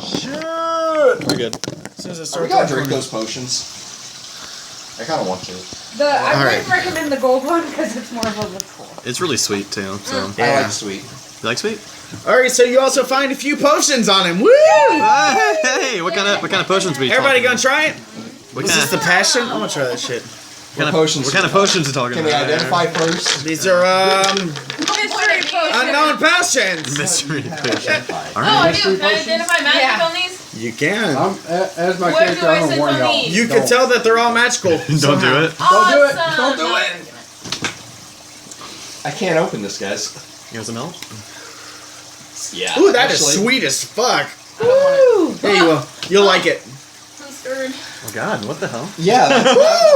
Shit! We're good. As soon as I We start gotta drink those potions. I kind of want to. I wouldn't recommend the gold one because it's more of a liqueur. It's really sweet too. So Yeah. I like sweet. you like sweet? Alright, so you also find a few potions on him. Woo! Hey, what kind of potions we? Everybody gonna talking try it? What Is kind this the passion? I'm gonna try that shit. What potions? What kind of potions are you talking Can we about? identify first? These are Mystery potion. unknown potions. Mystery potion. Oh, I do. Can I identify magic Yeah. on these? You can. As my What character, do I I'm gonna sense warn on y'all. these? You can tell that they're all magical. Don't do it. Don't do it. Awesome. Don't do it. I can't open this, guys. You want some milk? Yeah. Ooh, that is actually. sweet as fuck. I don't want There you go. You'll like it. it. I'm scared. Oh God, what the hell? Yeah.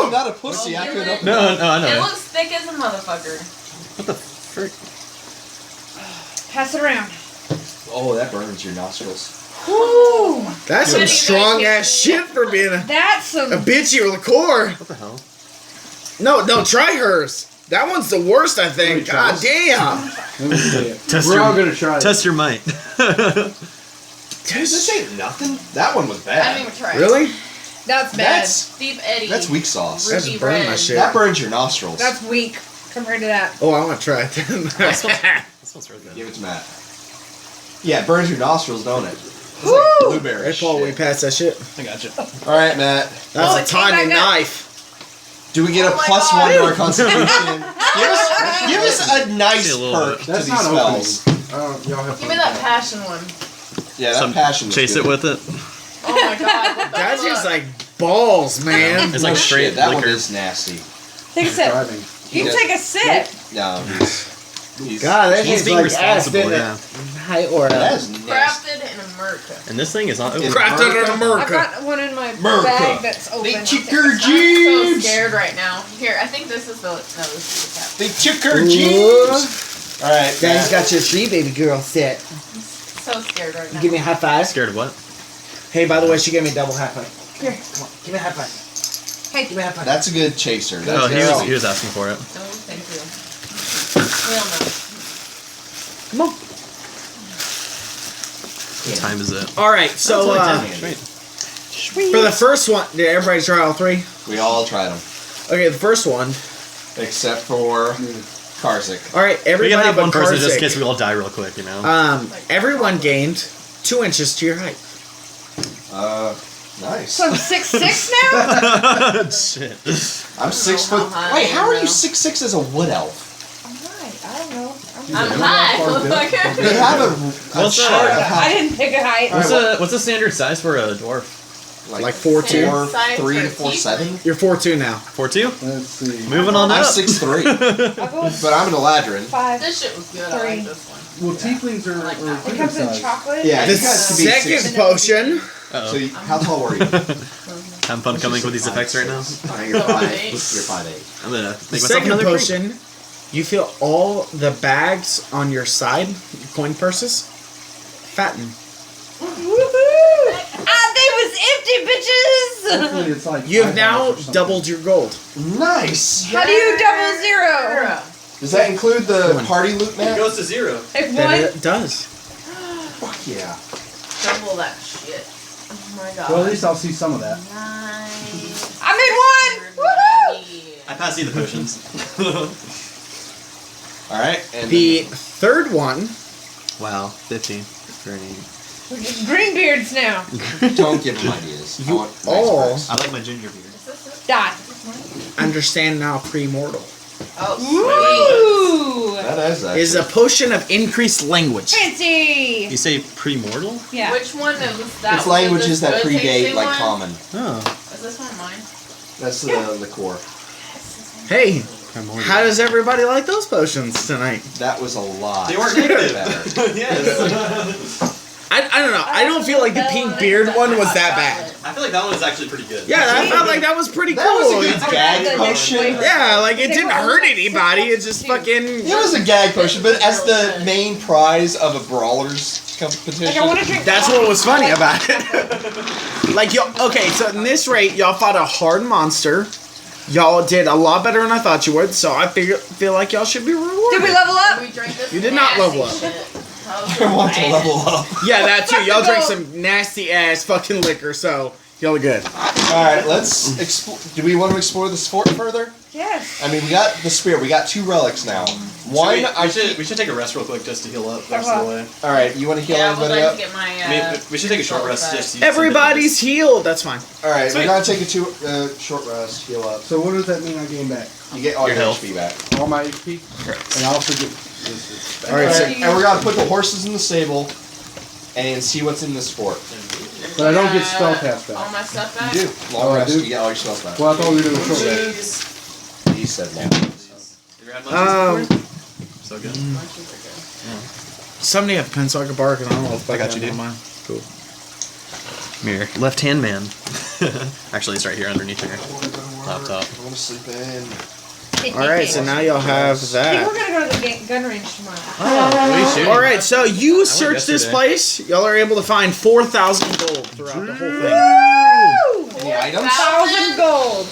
I'm not a pussy. I could open No, it. no, I It know. looks thick as a motherfucker. What the frick? Pass it around. Oh, that burns your nostrils. Woo! That's some strong ass shit for being That's some. a bitchy liqueur. What the hell? No, try hers. That one's the worst, I think. God damn. Let me see it. Test We're your- all gonna try it. Test your might. This ain't nothing. That one was I didn't bad. even try. Really? That's bad. Deep Eddie. That's weak sauce. That's Ruby burning red. my shit. That burns your nostrils. That's weak compared to that. Oh, I want to try it then. That smells really good. Give it to Matt. Yeah, it burns your nostrils, don't it? It's Woo! like blueberry Hey, Paul, we shit. passed that shit. I got you. All right, Matt. That's Oh, a it came tiny back up. knife. Do we get a Oh my plus God. 1 to our constitution? give us a nice See a little perk bit. to That's these not spells. opening. Y'all have Give fun me with that passion one. Yeah, that Some passion is chase good. it with it. Oh my god. What the That's just fuck? like balls, man. It's like Oh, straight shit, that liquor. one is nasty. Take a sip. driving. You can take a sip. No, he's God, that He's is being like responsible, acid. yeah. High aura. that is nasty. Crafted in America. And this thing is not open. It's Crafted in I've America. got one in my America. bag that's open. They I'll took take her a sip. I'm so jeans. scared right now. Here, I think this is the. No, this is the cap. They took her Ooh. jeans. All right, Daddy's Matt. got your tree baby girl set. So scared right now. Give me a high five. Scared of what? Hey, by the way, she gave me a double high five. Here. Come on, give me a high five. Hey, Give me a high five. That's a good chaser. That's Oh, good. he was asking for it. No, thank you. We all know. Come on. What time is it? All right, so Wait. for the first one, did everybody try all three? We all tried them, Okay, the first one. except for Karixik. All right, We everybody can have but one person just in Karixik. case we all die real quick, you know? Everyone gained 2 inches to your height. Nice. so I'm 6'6" now? Shit. I'm 6 foot. high Wait, how are I you am. 6'6" as a wood elf? I don't know. I'm high. motherfucker. They have a What's chart that? of how I didn't pick a height. What's the standard size for a dwarf? Like 4'2". 4'3" to 4'7". You're 4'2" now. 4'2"? Let's see. Moving on I'm up. 6'3", I'll go with but I'm an Eladrin. 5. This shit was good. I Three. like this one. Well, tieflings are like that. It comes in chocolate. Yeah, The you guys could be second 6. potion. So you, how tall were you? Having fun coming with these effects right now. You're 5'8". 5'8". You're 5'8". I'm gonna The make myself second another drink. potion, you feel all the bags on your side, your coin purses, fatten. Woohoo! Ah, they was empty, bitches! Hopefully it's like You have $5 now or something. doubled your gold. Nice. How do you double zero? Does that include the party loot, man? to 0. Like That one. it does. Fuck yeah. Double that shit. Oh my god. Well, at least I'll see some of that. Nice. I made one! Woohoo! I passed you the potions. All right. And The third one, Wow, 15. Very neat. We're just green beards now. don't give them ideas. I You want nice all- perks. I like my ginger beard. Die. understand now pre-mortal, Oh, Ooh! That is actually. is a potion of increased language. Fancy! You say pre-mortal? sweet. Yeah. Which one is that? It's one? Is languages this that good predate tasting like one? common. Oh. Is this one mine? That's the liqueur. Hey, Primordial. how does everybody like those potions tonight? That was a lot. They weren't negative. better. Yes. I don't know. I don't feel like the pink beard one was that bad. I feel like that one is actually pretty good. Yeah, I felt like that was pretty That was a cool. good gag potion. Yeah, like it didn't hurt anybody. It just fucking. It was a gag potion, but as the main prize of a brawlers competition. Like, I want to drink That's coffee. what was funny about it. Like y'all, okay, so in this rate, y'all fought a hard monster. Y'all did a lot better than I thought you would. So I feel like y'all should be rewarded. Did we level up? We drank this You did not nasty level up. shit. I want to level up. Yeah, that too. Y'all drink some nasty ass fucking liquor, so y'all are good. Alright, let's explore. Do we want to explore this fort further? Yes. I mean, we got the spear. We got 2 relics now. One, we should take a rest real quick just to heal up the rest of the way. Alright, you want to heal Yeah, I would everybody like up? to get my. I mean, we should take a short rest just to use some Everybody's healed. That's fine. Alright, Sweet. we're going to take a short rest, heal up. So what does that mean I gain back? You get all Your your health. HP back. All my HP? And I also get this back. Alright, so And we're going to put the horses in the stable and see what's in this fort. But I don't get spell cast All back. my stuff back. You do. Long Oh, I rest, do? you get all your spells back. Well, I thought we were doing a short rest. He said no. You ever had munchies before? So good. somebody have a pencil I could bark, and I don't know if I got you, dude. mine. Cool. Mirror. Left hand man. Actually, it's right here underneath your laptop. I want to sleep in. All right, so now y'all have I think that. we're gonna go to the gun range tomorrow. Oh, All right, so you search this yesterday. place. Y'all are able to find 4,000 gold throughout the whole thing. Any items? 1,000 gold.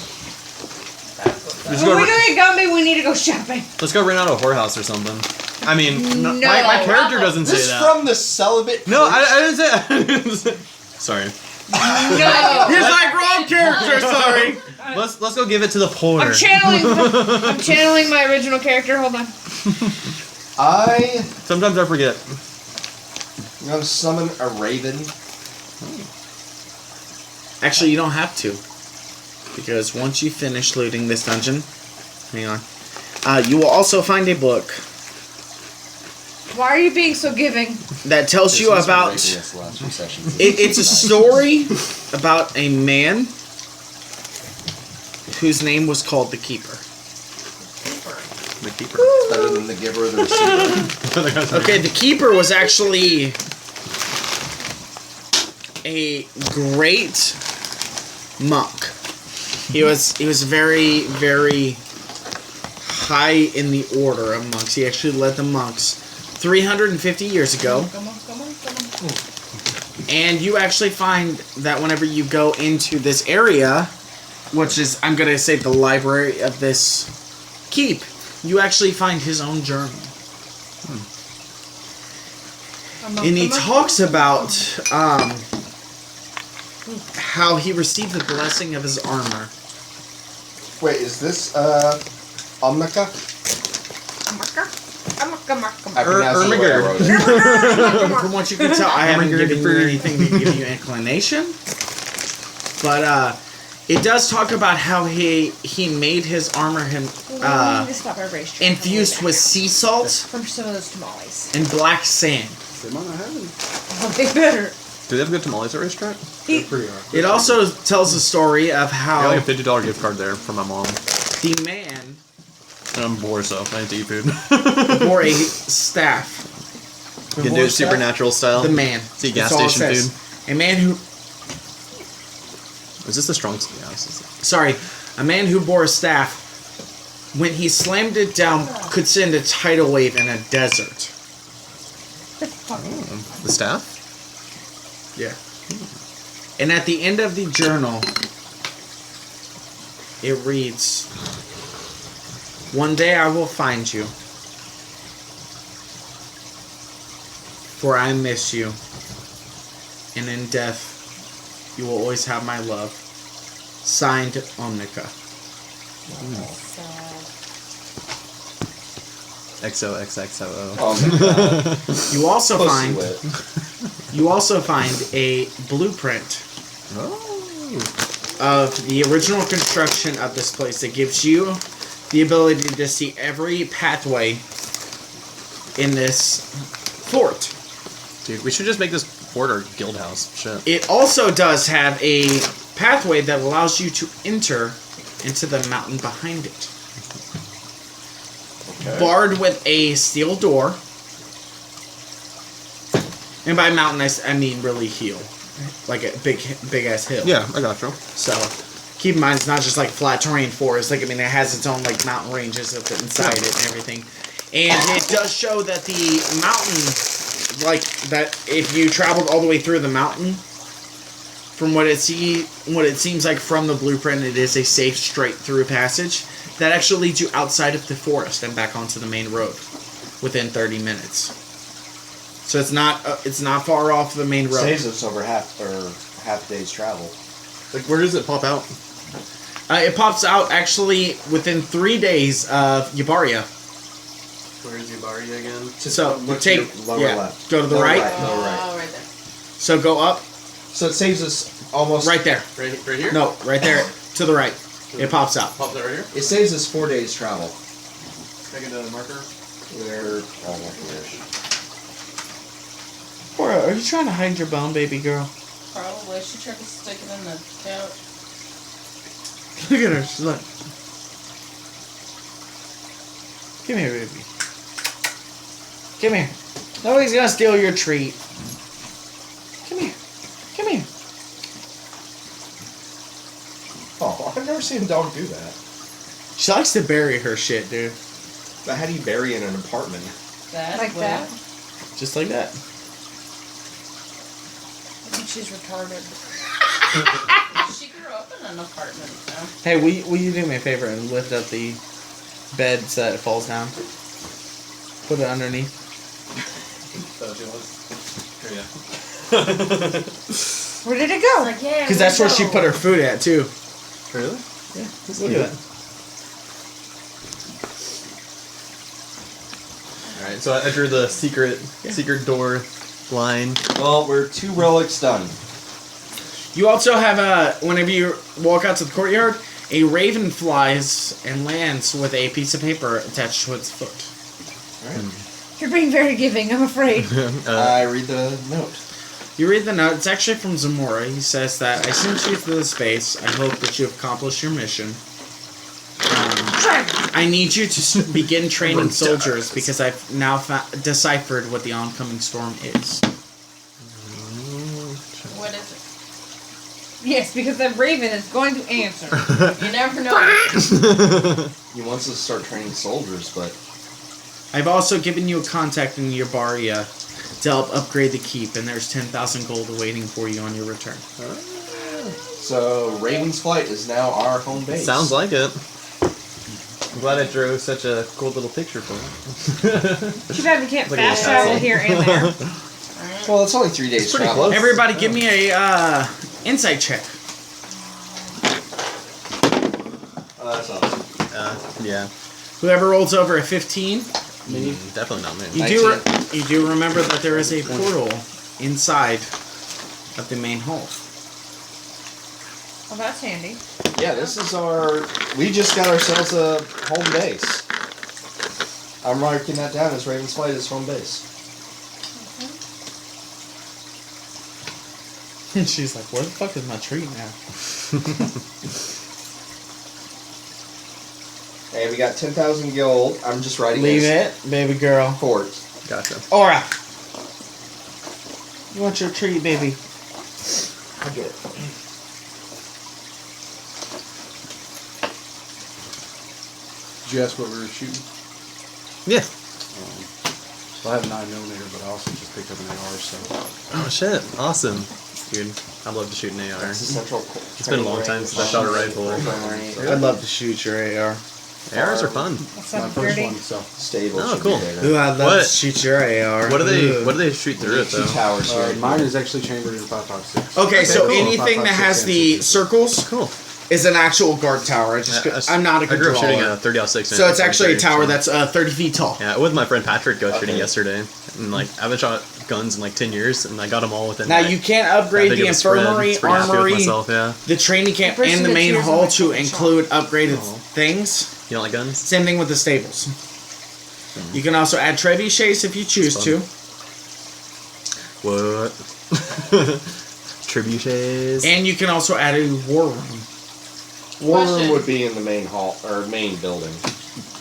Let's When go, we go get Gumby, we need to go shopping. let's go rent out a whorehouse or something. I mean, No. my character doesn't This say is that. from the celibate. No, I didn't say. Sorry. No. He's like wrong character. Sorry. Let's go give it to the poor. I'm channeling my original character. Hold on. Sometimes I forget. I'm going to summon a raven. Actually, you don't have to, because once you finish looting this dungeon, hang on, you will also find a book Why are you being so giving? that tells you This was about. raping us the last few sessions. It's a story about a man whose name was called the Keeper. The keeper. Better than the giver or the receiver. Okay, the Keeper was actually a great monk. He was very, very high in the order of monks. He actually led the monks 350 years ago. Come on. And you actually find that whenever you go into this area, which is, I'm going to say, the library of this keep, you actually find his own journal. And he talks about how he received the blessing of his armor. Wait, is this Omnica? I pronounced it the way I wrote it. From what you can tell, I haven't given you anything to give you inclination. But it does talk about how he made his armor infused with sea salt from some of those tamales. and black sand. They might not have any. Oh, they better. Do they have good tamales at racetrack? They're pretty hard. It also tells a story of I how got like a $50 gift card there for my mom. the man And I'm bored, so I need to eat food. wore a staff. You can do it supernatural style. The man. See gas That's all it station says. food. A man who Is this the strongest? Yeah, this is Sorry, a man who bore a staff, when he slammed it down, could send a tidal wave in a desert. the staff? Yeah. And at the end of the journal, it reads, "One day I will find you, for I miss you, and in death you will always have my love. Signed, Omnica." XOXXOO. Omnica. You also Pussy find whip. you also find a blueprint of the original construction of this place that gives you the ability to see every pathway in this fort. Dude, we should just make this fort our guild house. Shit. It also does have a pathway that allows you to enter into the mountain behind it. Okay. Barred with a steel door. And by mountain, I mean really hill. Like a big ass hill. Yeah, I got you. So, keep in mind, it's not just like flat terrain forest. Like, I mean, it has its own like mountain ranges inside it and everything. And it does show that the mountain, like that, if you traveled all the way through the mountain, from what it seems like from the blueprint, it is a safe straight through passage that actually leads you outside of the forest and back onto the main road within 30 minutes. So it's not far off the main road. Saves us over half a day's travel. Like, where does it pop out? It pops out actually within 3 days of Yabaria. Where is Yubaria again? So Look to take your lower left. go to the Lower right. right. Lower right. Oh, right there. So go up So it saves us almost right there. Right here? No, right there to the right. It pops out. Pops out right here? It saves us 4 days travel. Can I get a marker? We're not here. Cora, are you trying to hide your bone, baby girl? Probably. She tried to stick it in the couch. Look at her. She's like, come here, baby. Come here. Nobody's gonna steal your treat. Come here. Come here. Oh, I've never seen a dog do that. She likes to bury her shit, dude. But how do you bury in an apartment? That Like way. that? Just like that. I think she's retarded. She grew up in an apartment, though. Hey, will you do me a favor and lift up the bed so that it falls down? Put it underneath. Here, Where did it go? Like, yeah. Because that's where she put her food at, too. Really? Yeah, just look at that. Alright, so I drew the secret door line. Well, we're 2 relics done. You also have whenever you walk out to the courtyard, a raven flies and lands with a piece of paper attached to its foot. You're being very giving, I'm afraid. I read the note. You read the note. It's actually from Zamora. He says that I sent you through the space. I hope that you have accomplished your mission. I need you to begin training soldiers because I've now deciphered what the oncoming storm is. What is Yes, because that raven is going to answer. it? You never know. He wants us to start training soldiers, but I've also given you a contact in Yabaria to help upgrade the keep, and there's 10,000 gold awaiting for you on your return. so Raven's Flight is now our home base. Sounds like it. I'm glad I drew such a cool little picture for it. Too bad we can't Look at fast this. travel here and there. Well, it's only 3 days pretty travel. close. Everybody, give me a insight check. Oh, that's awesome. Yeah. Whoever rolls over a 15. Definitely not me. You do remember that there is a portal inside of the main hall. Well, that's handy. Yeah, this is our... We just got ourselves a home base. I'm marking that down as Raven's Flight as home base. And she's like, where the fuck is my treat now? Hey, we got 10,000 gold. I'm just writing Leave this. it, baby girl. Fort. Gotcha. Aura! You want your treat, baby? I get it. Did you ask what we were shooting? Yeah. Well, I have a 9mm, but I also just picked up an AR, so. Oh shit. Awesome. Dude, I'd love to shoot an AR. That's the central. It's been a long time since I shot a rifle. I'd love to shoot your AR. ARs are fun. That's My not first dirty. one, so. Stable. Oh, should cool. be there. Ooh, I'd love What? to shoot your AR. What do they Ooh. shoot through it Two though? towers here. Mine is actually chambered in 5.56. Okay, so cool. anything that has the circles Cool. is an actual guard tower. I'm not a I grew up shooting controller. a 30-06. So it's actually a tower that's 30 feet tall. Yeah, with my friend Patrick go shooting Okay. yesterday, and like I haven't shot guns in like 10 years, and I got them all within. Now like, you can't that upgrade big the of a spread. infirmary, It's pretty happy with armory, myself, yeah. the training camp, The person and the that main cheers hall on my to fucking include upgraded Oh. things. You don't like guns? Same thing with the stables. You can also add trebuchets if you choose It's to. What? Trebuchets. And you can also add a war room. War room Question. would be in the main hall or main building.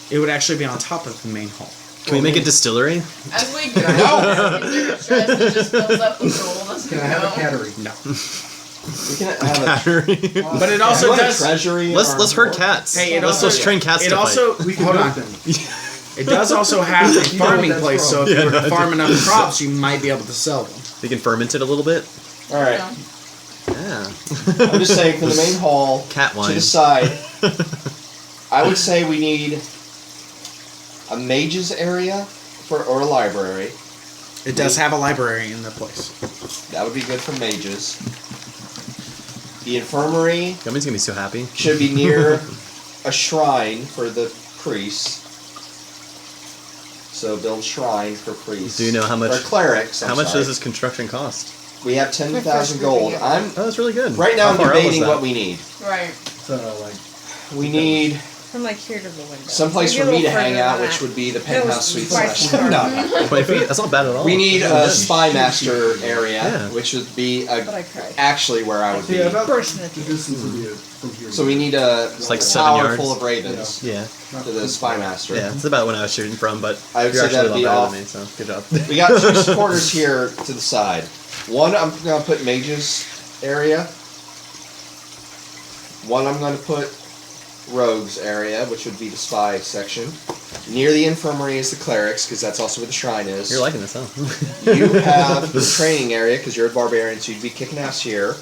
It would actually be on top of the main hall. Can we make a distillery? As we go, your chest it just fills up with gold as we Can I have a go. cattery? No. We can have a. Battery. But it also You want a does. treasury. let's herd cats. Hey, it let's also just train cats It to also We can hold do on. it then. It does also have a You know what farming that's place, so from. if you were Yeah, to I farm do. enough crops, you might be able to sell them. fight. We can ferment it a little bit. All right. Yeah. I'm just saying, for the main hall, Cat to wine. the side, I would say we need a mage's area or a library. It does have a library in the place. That would be good for mages. The infirmary Gummy's gonna be so happy. should be near a shrine for the priests. So build shrine for priests. Do you know how much? Or clerics. How much does this construction cost? We have 10,000 gold. Oh, that's really good. Right now How I'm far out was debating that? what we need. Right. So like, We need From like here to the window. someplace Maybe for a me to little hang further out, than which that. would be the It penthouse was suite quite slash. far. No. 20 feet? That's not bad at all. We need That's really a good. spy master area, Yeah. which would be But I cried. actually where I would be. yeah, about Burst in the the teeth. distance would be from here. So we need a like 7 tower yards. full of ravens Yeah. to the spy master. Yeah, it's about when I was shooting from, but I would you're say actually that'd a be lot off. better than me, so good job. We got 2 quarters here to the side. One I'm gonna put mages area. One I'm gonna put rogues area, which would be the spy section. Near the infirmary is the clerics, because that's also where the shrine is. You're liking this, huh? You have the training area, because you're a barbarian, so you'd be kicking ass here.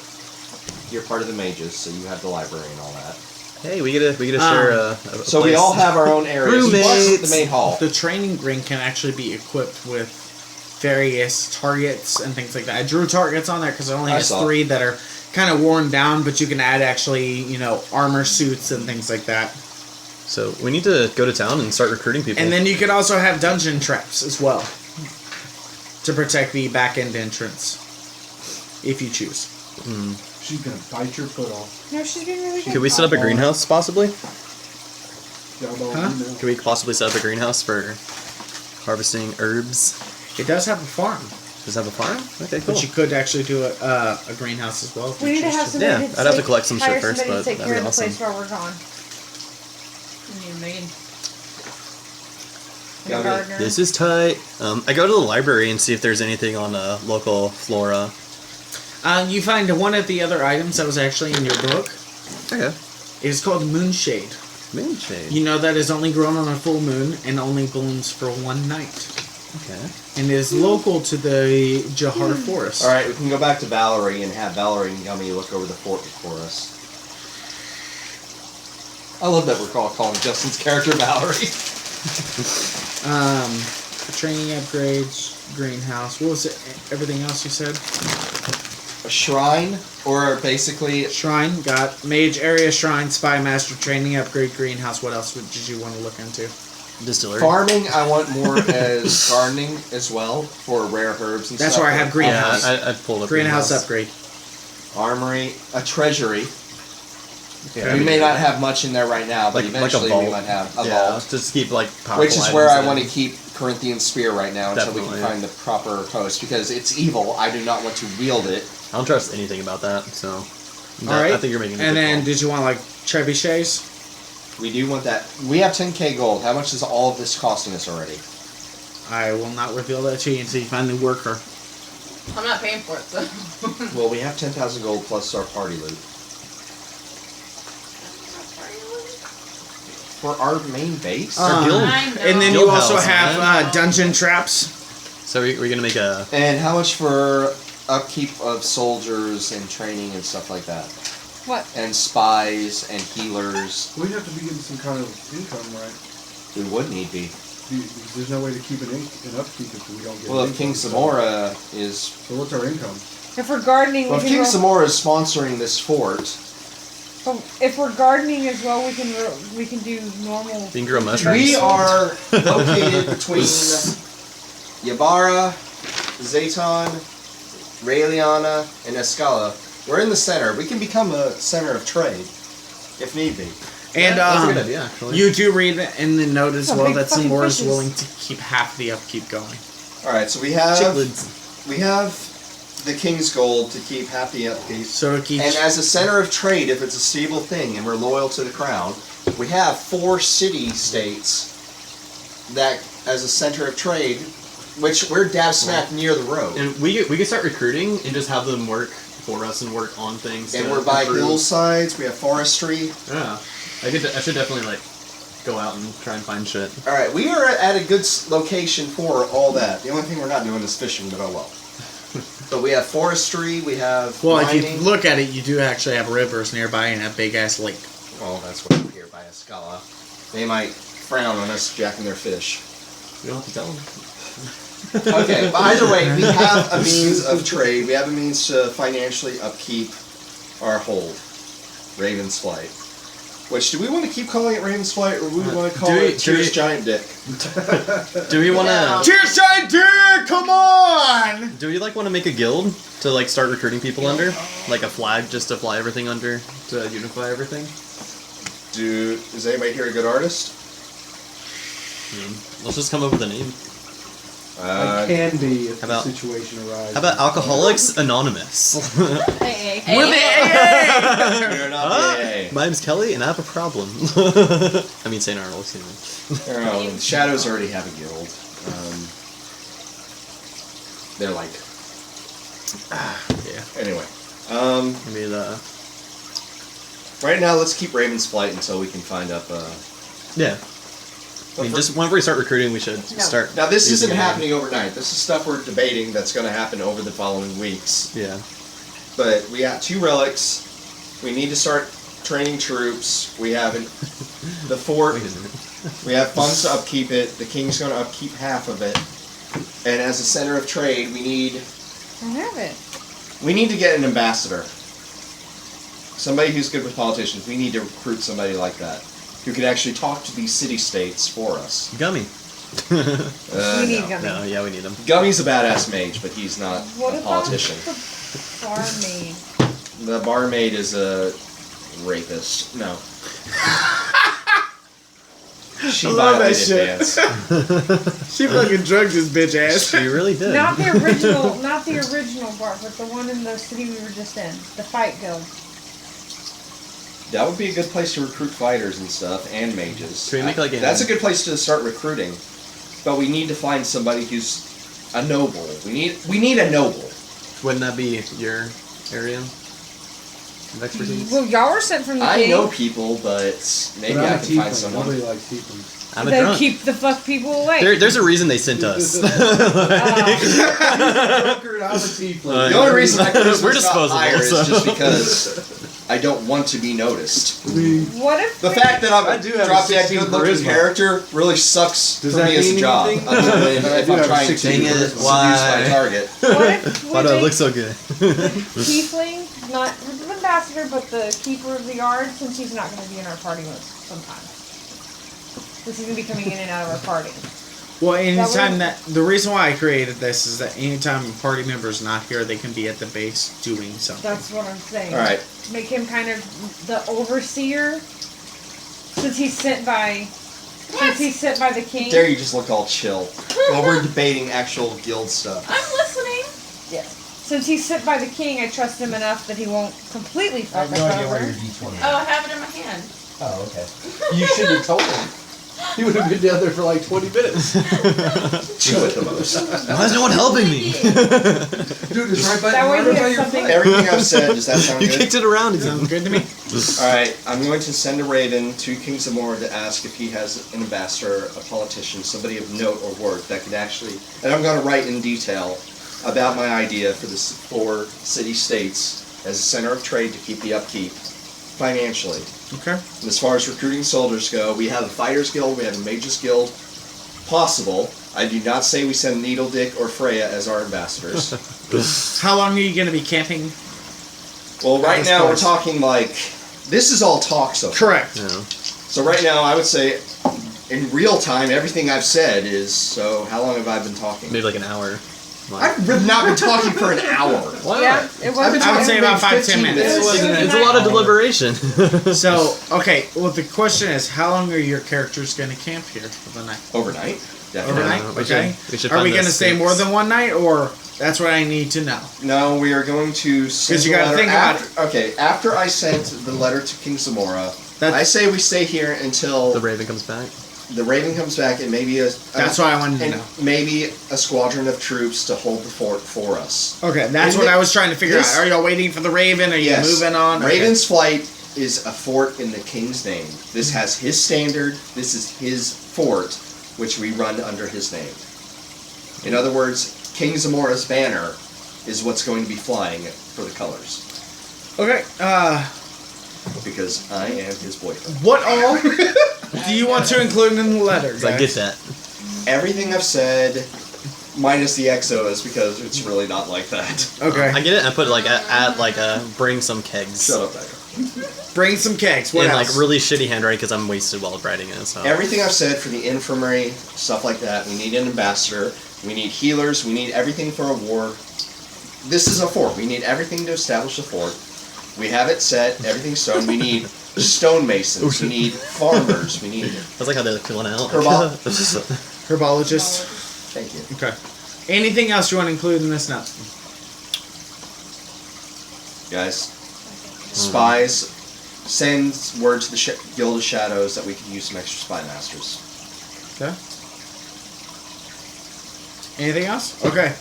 You're part of the mages, so you have the library and all that. Hey, we get to share a So we place. all have our own areas. Plus Roommates. the main hall. The training ring can actually be equipped with various targets and things like that. I drew targets on there because it only I has saw. 3 that are kind of worn down, but you can add actually, armor suits and things like that. So we need to go to town and start recruiting people. And then you could also have dungeon traps as well to protect the back end entrance if you choose. She's gonna bite your foot off. No, she's being really good. Could we set up a greenhouse, possibly? Y'all Huh? know. Could we possibly set up a greenhouse for harvesting herbs? It does have a farm, Does it have a farm? Okay, cool. but you could actually do a greenhouse as well. If We you need to choose have somebody Yeah, to I'd have to take- collect some shit hire first, somebody but to take that'd care be of the place awesome. while we're gone. You need a maid. And Yeah, a I mean, gardener. This is tight. I go to the library and see if there's anything on local flora. You find one of the other items that was actually in your book. Okay. It is called Moonshade. Moonshade. You know that is only grown on a full moon and only blooms for 1 night. Okay. And is local to the Jahar Forest. Alright, we can go back to Valerie and have Valerie and Gummy look over the fort for us. I love that we're calling Justin's character Valerie. Training upgrades, greenhouse. What was it? Everything else you said? A shrine, or basically Shrine. Got mage area, shrine, spy master, training upgrade, greenhouse. What else did you want to look into? Distillery. farming. I want more as gardening as well for rare herbs and That's stuff. where I have Yeah, greenhouse. I pulled up greenhouse upgrade. Armory, a treasury. Yeah, We may not have much in there right now, but Like a eventually we vault. might have a Yeah, vault. just keep like powerful Which is where items I in. want to keep Corinthian Spear right now until we Definitely, can find the proper host, because it's evil. I do not want to wield it. I don't trust anything about that, so. All right. I think you're making a And good then call. did you want like trebuchets? We do want that. We have 10k gold. How much is all of this costing us already? I will not reveal that to you until you find the worker. I'm not paying for it, so. Well, we have 10,000 gold plus our party loot. For our main base? guild. I know. And then Guild you also house, have man. dungeon traps. So we're gonna make a. And how much for upkeep of soldiers and training and stuff like that? What? And spies and healers. We have to be getting some kind of income, right? We would need be. Because there's no way to keep an upkeep if we don't get Well, an if King income. Samora is... So what's our income? If we're gardening, Well, if we can King grow, Samora is sponsoring this fort, if we're gardening as well, we can do normal. You can grow mushrooms. we are located between Yabara, Zayton, Raeliana, and Escala. We're in the center. We can become a center of trade, if need be. And That's a good idea, actually. you do read in the note as Some well big that fucking Samora is fishes. willing to keep half the upkeep going. Alright, so we have Chicklids. the King's Gold to keep half the upkeep. So it keeps. And as a center of trade, if it's a stable thing and we're loyal to the crown, we have 4 city-states that, as a center of trade, which we're dab smack near the road. And we could start recruiting and just have them work for us and work on things. And to we're by improve. hillsides, we have forestry. Yeah, I should definitely like go out and try and find shit. Alright, we are at a good location for all that. The only thing we're not doing is fishing, but oh well. But we have forestry, we have well, mining. if you look at it, you do actually have rivers nearby and a big ass lake. Well, that's what we're here by Escala. They might frown on us jacking their fish. You don't have to tell them. Okay, but either way, we have a means of trade. We have a means to financially upkeep our hold, Raven's Flight. Which, do we want to keep calling it Raven's Flight, or do we want to call it Tyr's Giant Dick? Do we want to? Cheers, Giant Dick! Come on! Do we like want to make a guild to like start recruiting people under, like a flag just to fly everything under to unify everything? Is anybody here a good artist? Let's just come up with a name. I can be if how about- the situation arises. How about Alcoholics Anonymous? AA. We're the AA! You're not the AA. My name's Kelly, and I have a problem. I mean St. Arnold. Excuse The Shadows already have a guild. They're like... me. Yeah. Anyway. Maybe the. Right now, let's keep Raven's Flight until we can find up... Yeah. I mean, just whenever we start recruiting, we should start. Now, this using isn't it. happening overnight. This is stuff we're debating that's going to happen over the following weeks. Yeah. But we got 2 relics. We need to start training troops. We have the fort. Wait a minute. We have funds to upkeep it. The king's going to upkeep half of it. And as a center of trade, we need I have it. to get an ambassador. Somebody who's good with politicians. We need to recruit somebody like that who can actually talk to these city-states for us. Gummy. We need No. Gummy. No, yeah, we need him. Gummy's a badass mage, but he's not What a about politician. the barmaid? The barmaid is a rapist. No. She I love that violated shit. bans. She fucking drugged his bitch ass. She really did. Not the original bar, but the one in the city we were just in, the fight guild. That would be a good place to recruit fighters and stuff, and mages. Should we make like a... That's a good place to start recruiting. But we need to find somebody who's a noble. We need a noble. Wouldn't that be your area of expertise? Well, y'all were sent from the I king. know people, but maybe But I'm I a can find tiefling. someone. Nobody likes tieflings. I'm a They drunk. keep the fuck people away. There's a reason they sent us. I'm a tiefling. The only reason I could We're disposable, higher is so. just because I don't want to be noticed. What if The we- fact that I'm I a do have a drop-dead 16 good-looking charisma. character really sucks Does for that me as a mean job. anything? Other than I if do I'm have a trying to 16 Dang it, seduce my why? target. what if we Why do I make look so good? tiefling, not the ambassador, but the keeper of the yard, since he's not going to be in our party most sometimes. This is going to be coming in and out of our party. Well, anytime That the reason why I created this is that anytime a party member is not here, they can be at the base doing something. That's what I'm saying. All right. Make him kind of the overseer, since he's sent by the king. There you just look all chill while we're debating actual guild stuff. I'm listening. Yes. Since he's sent by the king, I trust him enough that he won't completely I fuck have no us idea why your over. D20 is. Oh, I have it in my hand. Oh, okay. You should have told him. He would have been down there for like 20 minutes. Two at the most. Why is no one helping me? Dude, it's right by That way he has your something. foot. Everything I've said, does that sound You good? kicked it around again. Sounds good to me. Alright, I'm going to send a raven to King Zamora to ask if he has an ambassador, a politician, somebody of note or worth that could actually... And I'm going to write in detail about my idea for the 4 city-states as a center of trade to keep the upkeep financially. Okay. And as far as recruiting soldiers go, we have a Fighters Guild, we have a Mages Guild. Possible. I do not say we send Needle Dick or Freya as our ambassadors. How long are you going to be camping? Well, right This now we're place. talking like... This is all talk so far. Correct. Yeah. So right now, I would say, in real time, everything I've said is, so how long have I been talking? Maybe like an hour. I've not been talking for an hour. Why Yeah, not? it I've was. been I would say talking about maybe 5-10 minutes. It was It's a lot of deliberation. So, okay, well, the question is, how long are your characters going to camp here for the night? Overnight? Definitely. Overnight? we Okay. should Are find we going to those stay six. more than one night, or that's what I need to know? No, we are going to send 'Cause you the gotta letter think about after, okay, after I sent the letter to King Zamora, That's- I say we stay here until The Raven comes back. the Raven comes back and maybe That's what I wanted to and know. maybe a squadron of troops to hold the fort for us. Okay, that's And what thi- I was trying to figure this- out. Are y'all waiting for the Raven? Are you Yes. moving on? Okay. Raven's Flight is a fort in the king's name. This has his standard. This is his fort, which we run under his name. In other words, King Zamora's banner is what's going to be flying for the colors. Okay, Because I am his boyfriend. what all do you want to include in the letter, I get guys? that. Everything I've said, minus the exos because it's really not like that. Okay. I get it. I put like at like a bring some kegs. Shut up, Becca. Bring some kegs. What in else? like really shitty handwriting because I'm wasted while writing it. So Everything I've said for the infirmary, stuff like that, we need an ambassador, we need healers, we need everything for a war. This is a fort. We need everything to establish a fort. We have it set, everything's stone. We need stonemasons, we need farmers, we need... that's like how they're killing out. Herbologist. Thank you. Okay. Anything else you want to include in this note? Guys, spies, send word to the Guild of Shadows that we could use some extra spy masters. Okay. Anything else? Okay.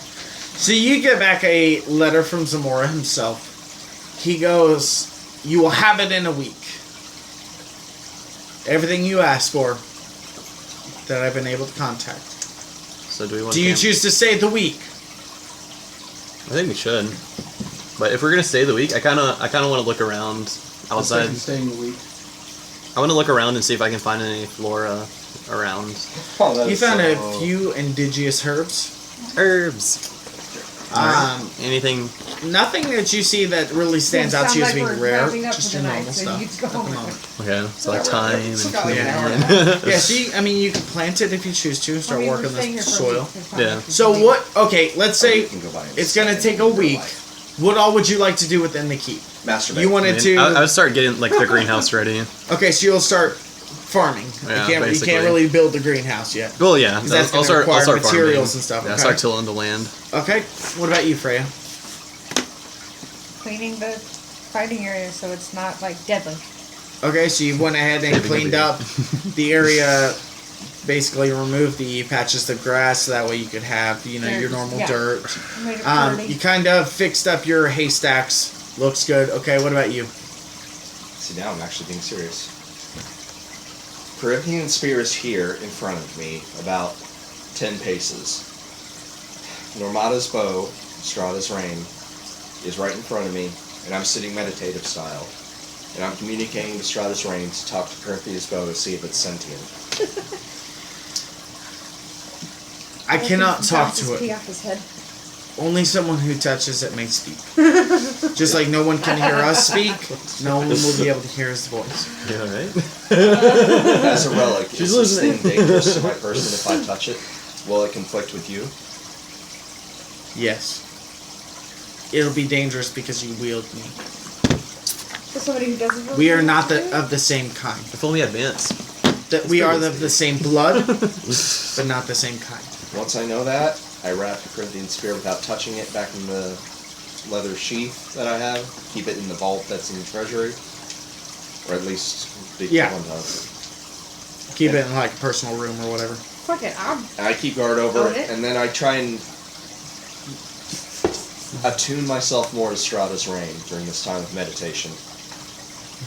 So you get back a letter from Zamora himself. He goes, you will have it in a week. Everything you asked for that I've been able to contact. So do we want? Do you choose to stay the week? I think we should. But if we're gonna stay the week, I kind of want to look around outside. Staying the week. I want to look around and see if I can find any flora around. Oh, that You is found a so- few indigenous herbs. Herbs. Anything? Nothing that you see that really stands out to you as being Sounds like we're rare. wrapping up Just for your the normal night, so stuff you at go the home. moment. Okay, so like thyme and It's like an hour and a cumin. Yeah, see, I mean, you can plant it if you choose to. Start working the soil. Yeah. So what? Okay, let's Or you say can go buy it it's gonna and take a live your week. life. What all would you like to do within the keep? Masturbate. You wanted to. I would start getting like the greenhouse ready. Okay, so you'll start farming. Yeah, you basically. can't really build the greenhouse yet. Well, yeah. 'Cause that's I'll gonna start require farming. materials and stuff, Yeah, okay. start tilling the land. Okay, what about you, Freya? Cleaning the fighting area so it's not like deadly. Okay, so you went ahead and Saving cleaned up the area. Basically, removed the patches of grass so that way you could have, you know, your normal Yeah. dirt. Made it dirty. You kind of fixed up your haystacks. Looks good. Okay, what about you? See, now I'm actually being serious. Corinthian spear is here in front of me, about 10 paces. Normata's bow, Strata's Rayn, is right in front of me, and I'm sitting meditative style. And I'm communicating with Strata's Rayn to talk to Corinthia's bow to see if it's sentient. I cannot talk to Bounces pee it. off his head. Only someone who touches it may speak. Just like no one can hear us speak, no one will be able to hear his voice. Yeah, right. As a relic, She's is this listening. thing dangerous to my person if I touch it? Will it conflict with you? Yes. It'll be dangerous because you wield me. For somebody who doesn't really We are know not what to do. of the same kind. If only advance. That we are of the same blood, but not the same kind. Once I know that, I wrap the Corinthian spear without touching it back in the leather sheath that I have. Keep it in the vault that's in the treasury. Or at least the Yeah. equivalent of. Keep it in like a personal room or whatever. Fuck it, I'll And I keep guard over Own it, it? and then I try and attune myself more to Strata's Rayn during this time of meditation.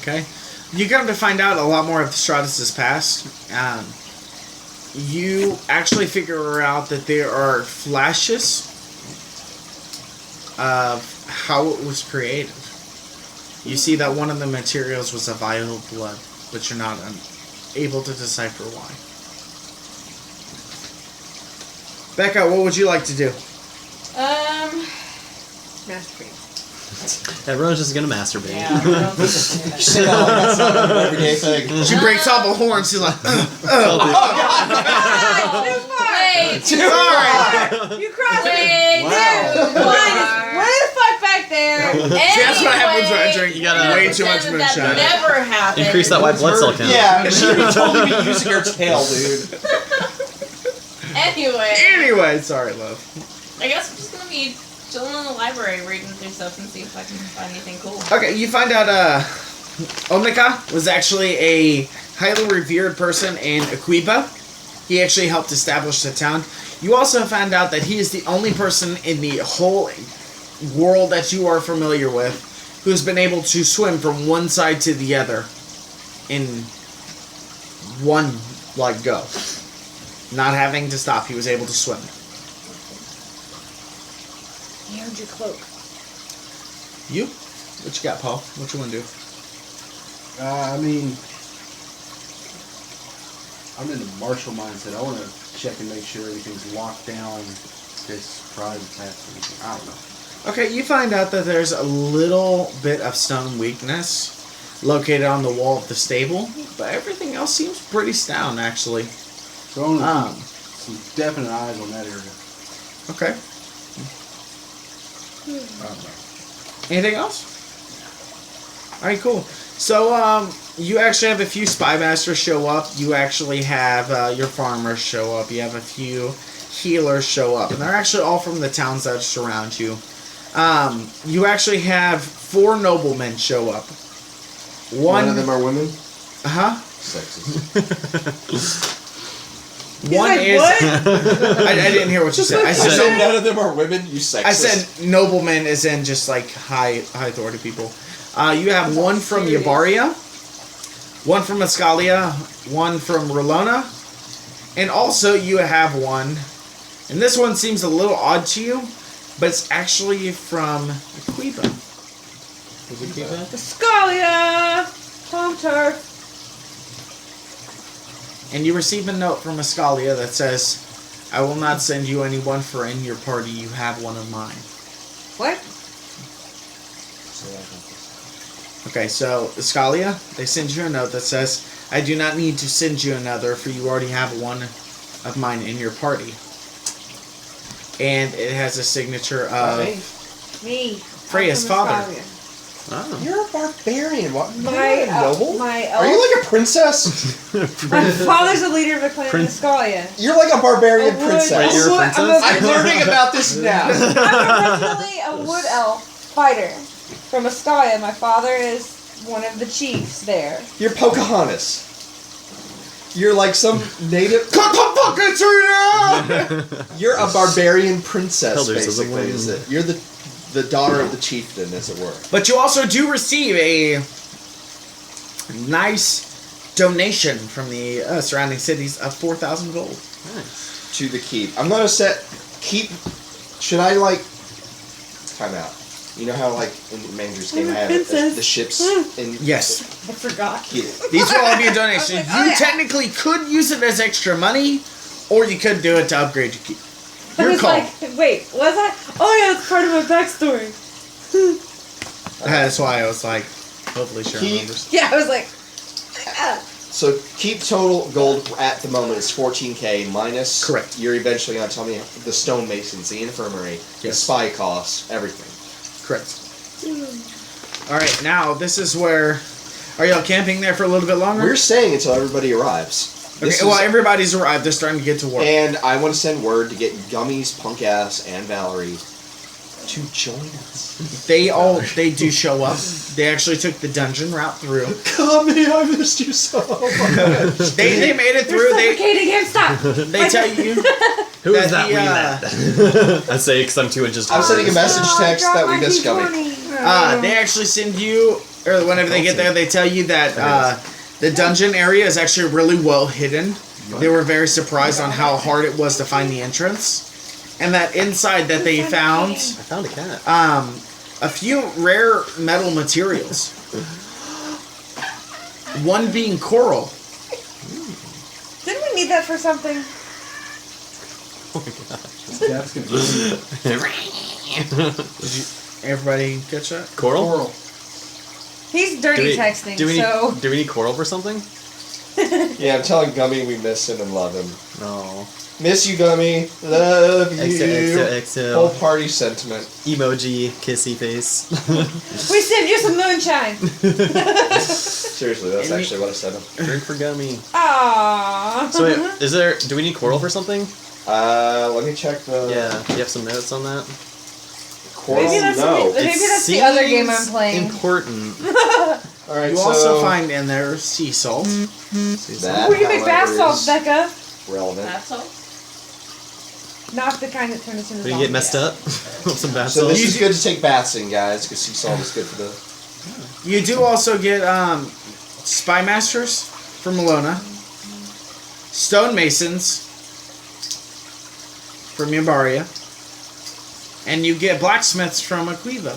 Okay? You come to find out a lot more of Stratus's past. You actually figure out that there are flashes of how it was created. You see that one of the materials was a vial of blood, but you're not able to decipher why. Becca, what would you like to do? masturbate. Everyone's just gonna masturbate. Yeah, I don't think it's You say that like that's not an everyday thing. She breaks off a horn, she's like, Wait, sorry! You crossed it. wait, Wow. Way the fuck back there. See, that's what happens when I drink You gotta- way too much pretend that moonshine. never happened. Increase that white blood cell count. Yeah, she would totally be using her tail, dude. Anyway, Anyway, sorry, love. I guess I'm just gonna be chilling in the library, reading through stuff and see if I can find anything cool. Okay, you find out Omnika was actually a highly revered person in Aquiba. He actually helped establish the town. You also found out that he is the only person in the whole world that you are familiar with who's been able to swim from one side to the other in one, like, go. Not having to stop, he was able to swim. You earned your cloak. You? What you got, Paul? What you want to do? I mean, I'm in the martial mindset. I want to check and make sure everything's locked down case pride attacks or anything. I don't know. Okay, you find out that there's a little bit of stone weakness located on the wall of the stable, but everything else seems pretty sound, actually. So I'm gonna keep some definite eyes on that area. Okay. I don't know. Anything else? Alright, cool. So, you actually have a few spy masters show up. You actually have your farmers show up. You have a few healers show up. And they're actually all from the towns that surround you. You actually have 4 noblemen show up. One of them are women? Uh-huh. Sexist. One like, is... what? I didn't hear what you said. I I said said, none of them are women, you sexist. I said noblemen as in just like high authority people. You have one from Yabaria, one from Ascalia, one from Rolona, and also you have one, and this one seems a little odd to you, but it's actually from Aquiva. Is it Aquiva? Scalia! Home turf. And you receive a note from Ascalia that says, I will not send you anyone, for in your party you have one of mine. What? Okay, so Ascalia, they send you a note that says, I do not need to send you another, for you already have one of mine in your party. And it has a signature of Me. Freya's I'm from father. Scalia. Oh. You're a barbarian. What? You're My, not a noble? my Are you like a princess? My father's the leader of the clan of Prince- Scalia. You're like a barbarian A wood- princess. Wait, you're a wood- princess? I'm learning about this now. I'm originally a wood elf fighter from Ascalia. My father is one of the chiefs there. You're Pocahontas. You're like some native. Cut the fucking tree down! You're a barbarian princess, Elders of the basically. wind. Is it? You're the daughter of the chieftain, as it were. But you also do receive a nice donation from the surrounding cities of 4,000 gold. Nice. To the keep. I'm gonna set keep. Should I like time out? You know how like in the Manager's game I have Princess. the ships in Yes. I forgot. Yeah. These will all be a donation. I was like, You oh, yeah. technically could use it as extra money, or you could do it to upgrade your keep. I Your was call. like, wait, was I? Oh yeah, it's part of my backstory. That's why I was like, hopefully Sharon Keep- remembers. Yeah, I was like, ah. So keep total gold at the moment is 14k minus. Correct. You're eventually gonna tell me the stonemasons, the infirmary, the Yes. spy costs, everything. Correct. Alright, now this is where... Are y'all camping there for a little bit longer? We're staying until everybody arrives. Okay, This well, is- everybody's arrived. They're starting to get to work. and I want to send word to get Gummy's punk ass and Valerie to join us. They do show up. They actually took the dungeon route through. Gummy, I missed you so much. They made it through. You're They suffocating him. Stop. they tell you Who is That that the, wee lad? I say because I'm 2 inches I'm tall. sending a message text Drop that we my missed Gummy. D20. they actually send you, or whenever they get there, they tell you that the dungeon area is actually really well hidden. They were very surprised on how hard it was to find the entrance, and that inside that they found I found a cat. a few rare metal materials. One being coral. Didn't we need that for something? Oh my god. That's gonna be Everybody catch that? Coral? coral. He's dirty texting, so do we need coral for something? Yeah, I'm telling Gummy we miss him and love him. No. Miss you, Gummy. Love you. XOXOXO. Whole party sentiment. Emoji, kissy face. we send you some moonshine. Seriously, that's actually what I said. Drink for Gummy. Aww. So wait, do we need coral for something? Let me check the Yeah, do you have some notes on that? coral. Maybe that's No. Maybe that's the other game I'm playing. Important. All right, You so also find in there sea salt. that, Ooh, you make bath however, salts, is Becca. relevant. That's all. Not the kind that turns us into When you get messed up with some bath So salts. this is good to take baths in, guys, because sea salt is good for the. You do also get spy masters from Malona, stonemasons from Yambaria, and you get blacksmiths from Aquiva.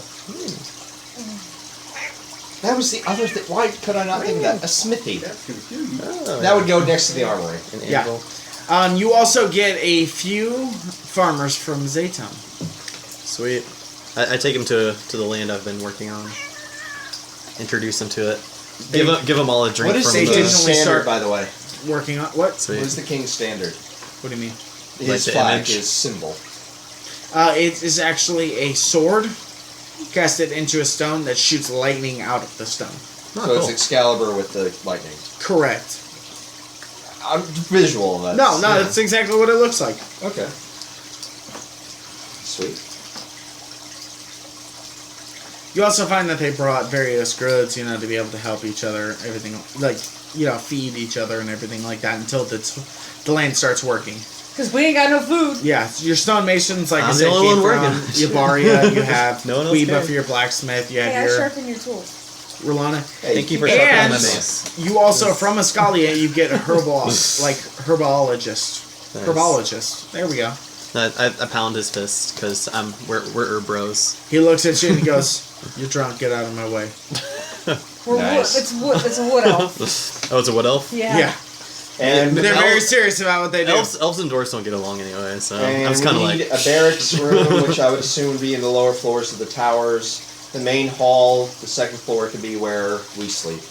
That was the other thing. Why could I not think of that? A smithy. That's gonna kill you. Oh, That would go next to the armory. an Yeah. anvil. You also get a few farmers from Zaytown. Sweet. I take him to the land I've been working on. Introduce them to it. Give them all a drink What is from the They king's originally standard, start- by the way? Working on what? Sweet. What is the king's standard? What do you mean? His the flag, image? his symbol. It is actually a sword casted into a stone that shoots lightning out of the stone. Oh, So cool. it's Excalibur with the lightning. Correct. I'm visual. That's, No, that's exactly what it looks like. Okay. Sweet. You also find that they brought various goods, to be able to help each other, everything, feed each other and everything like that until the land starts working. Because we ain't got no food. Yeah, your stonemasons, like I I'm said, the only came one from working. Yabaria, you have No one else Queba cares. for your blacksmith, you Hey, I have your sharpen your tools. Rolana. Hey, Thank you for sharpening And my mace. you also, from Ascalia, you get a herbologist. Nice. Herbologist. There we go. I pound his fist because we're herb bros. He looks at you and he goes, "You're drunk, get out of my way." We're Nice. wood. It's a wood elf. Oh, it's a wood elf? Yeah. Yeah. And They're elves- very serious about what they do. Elves and dwarves don't get along anyway, so And I was kind of we need like, a barracks room, which I would assume would be in the lower floors of the towers. The main hall, the second floor, could be where we sleep.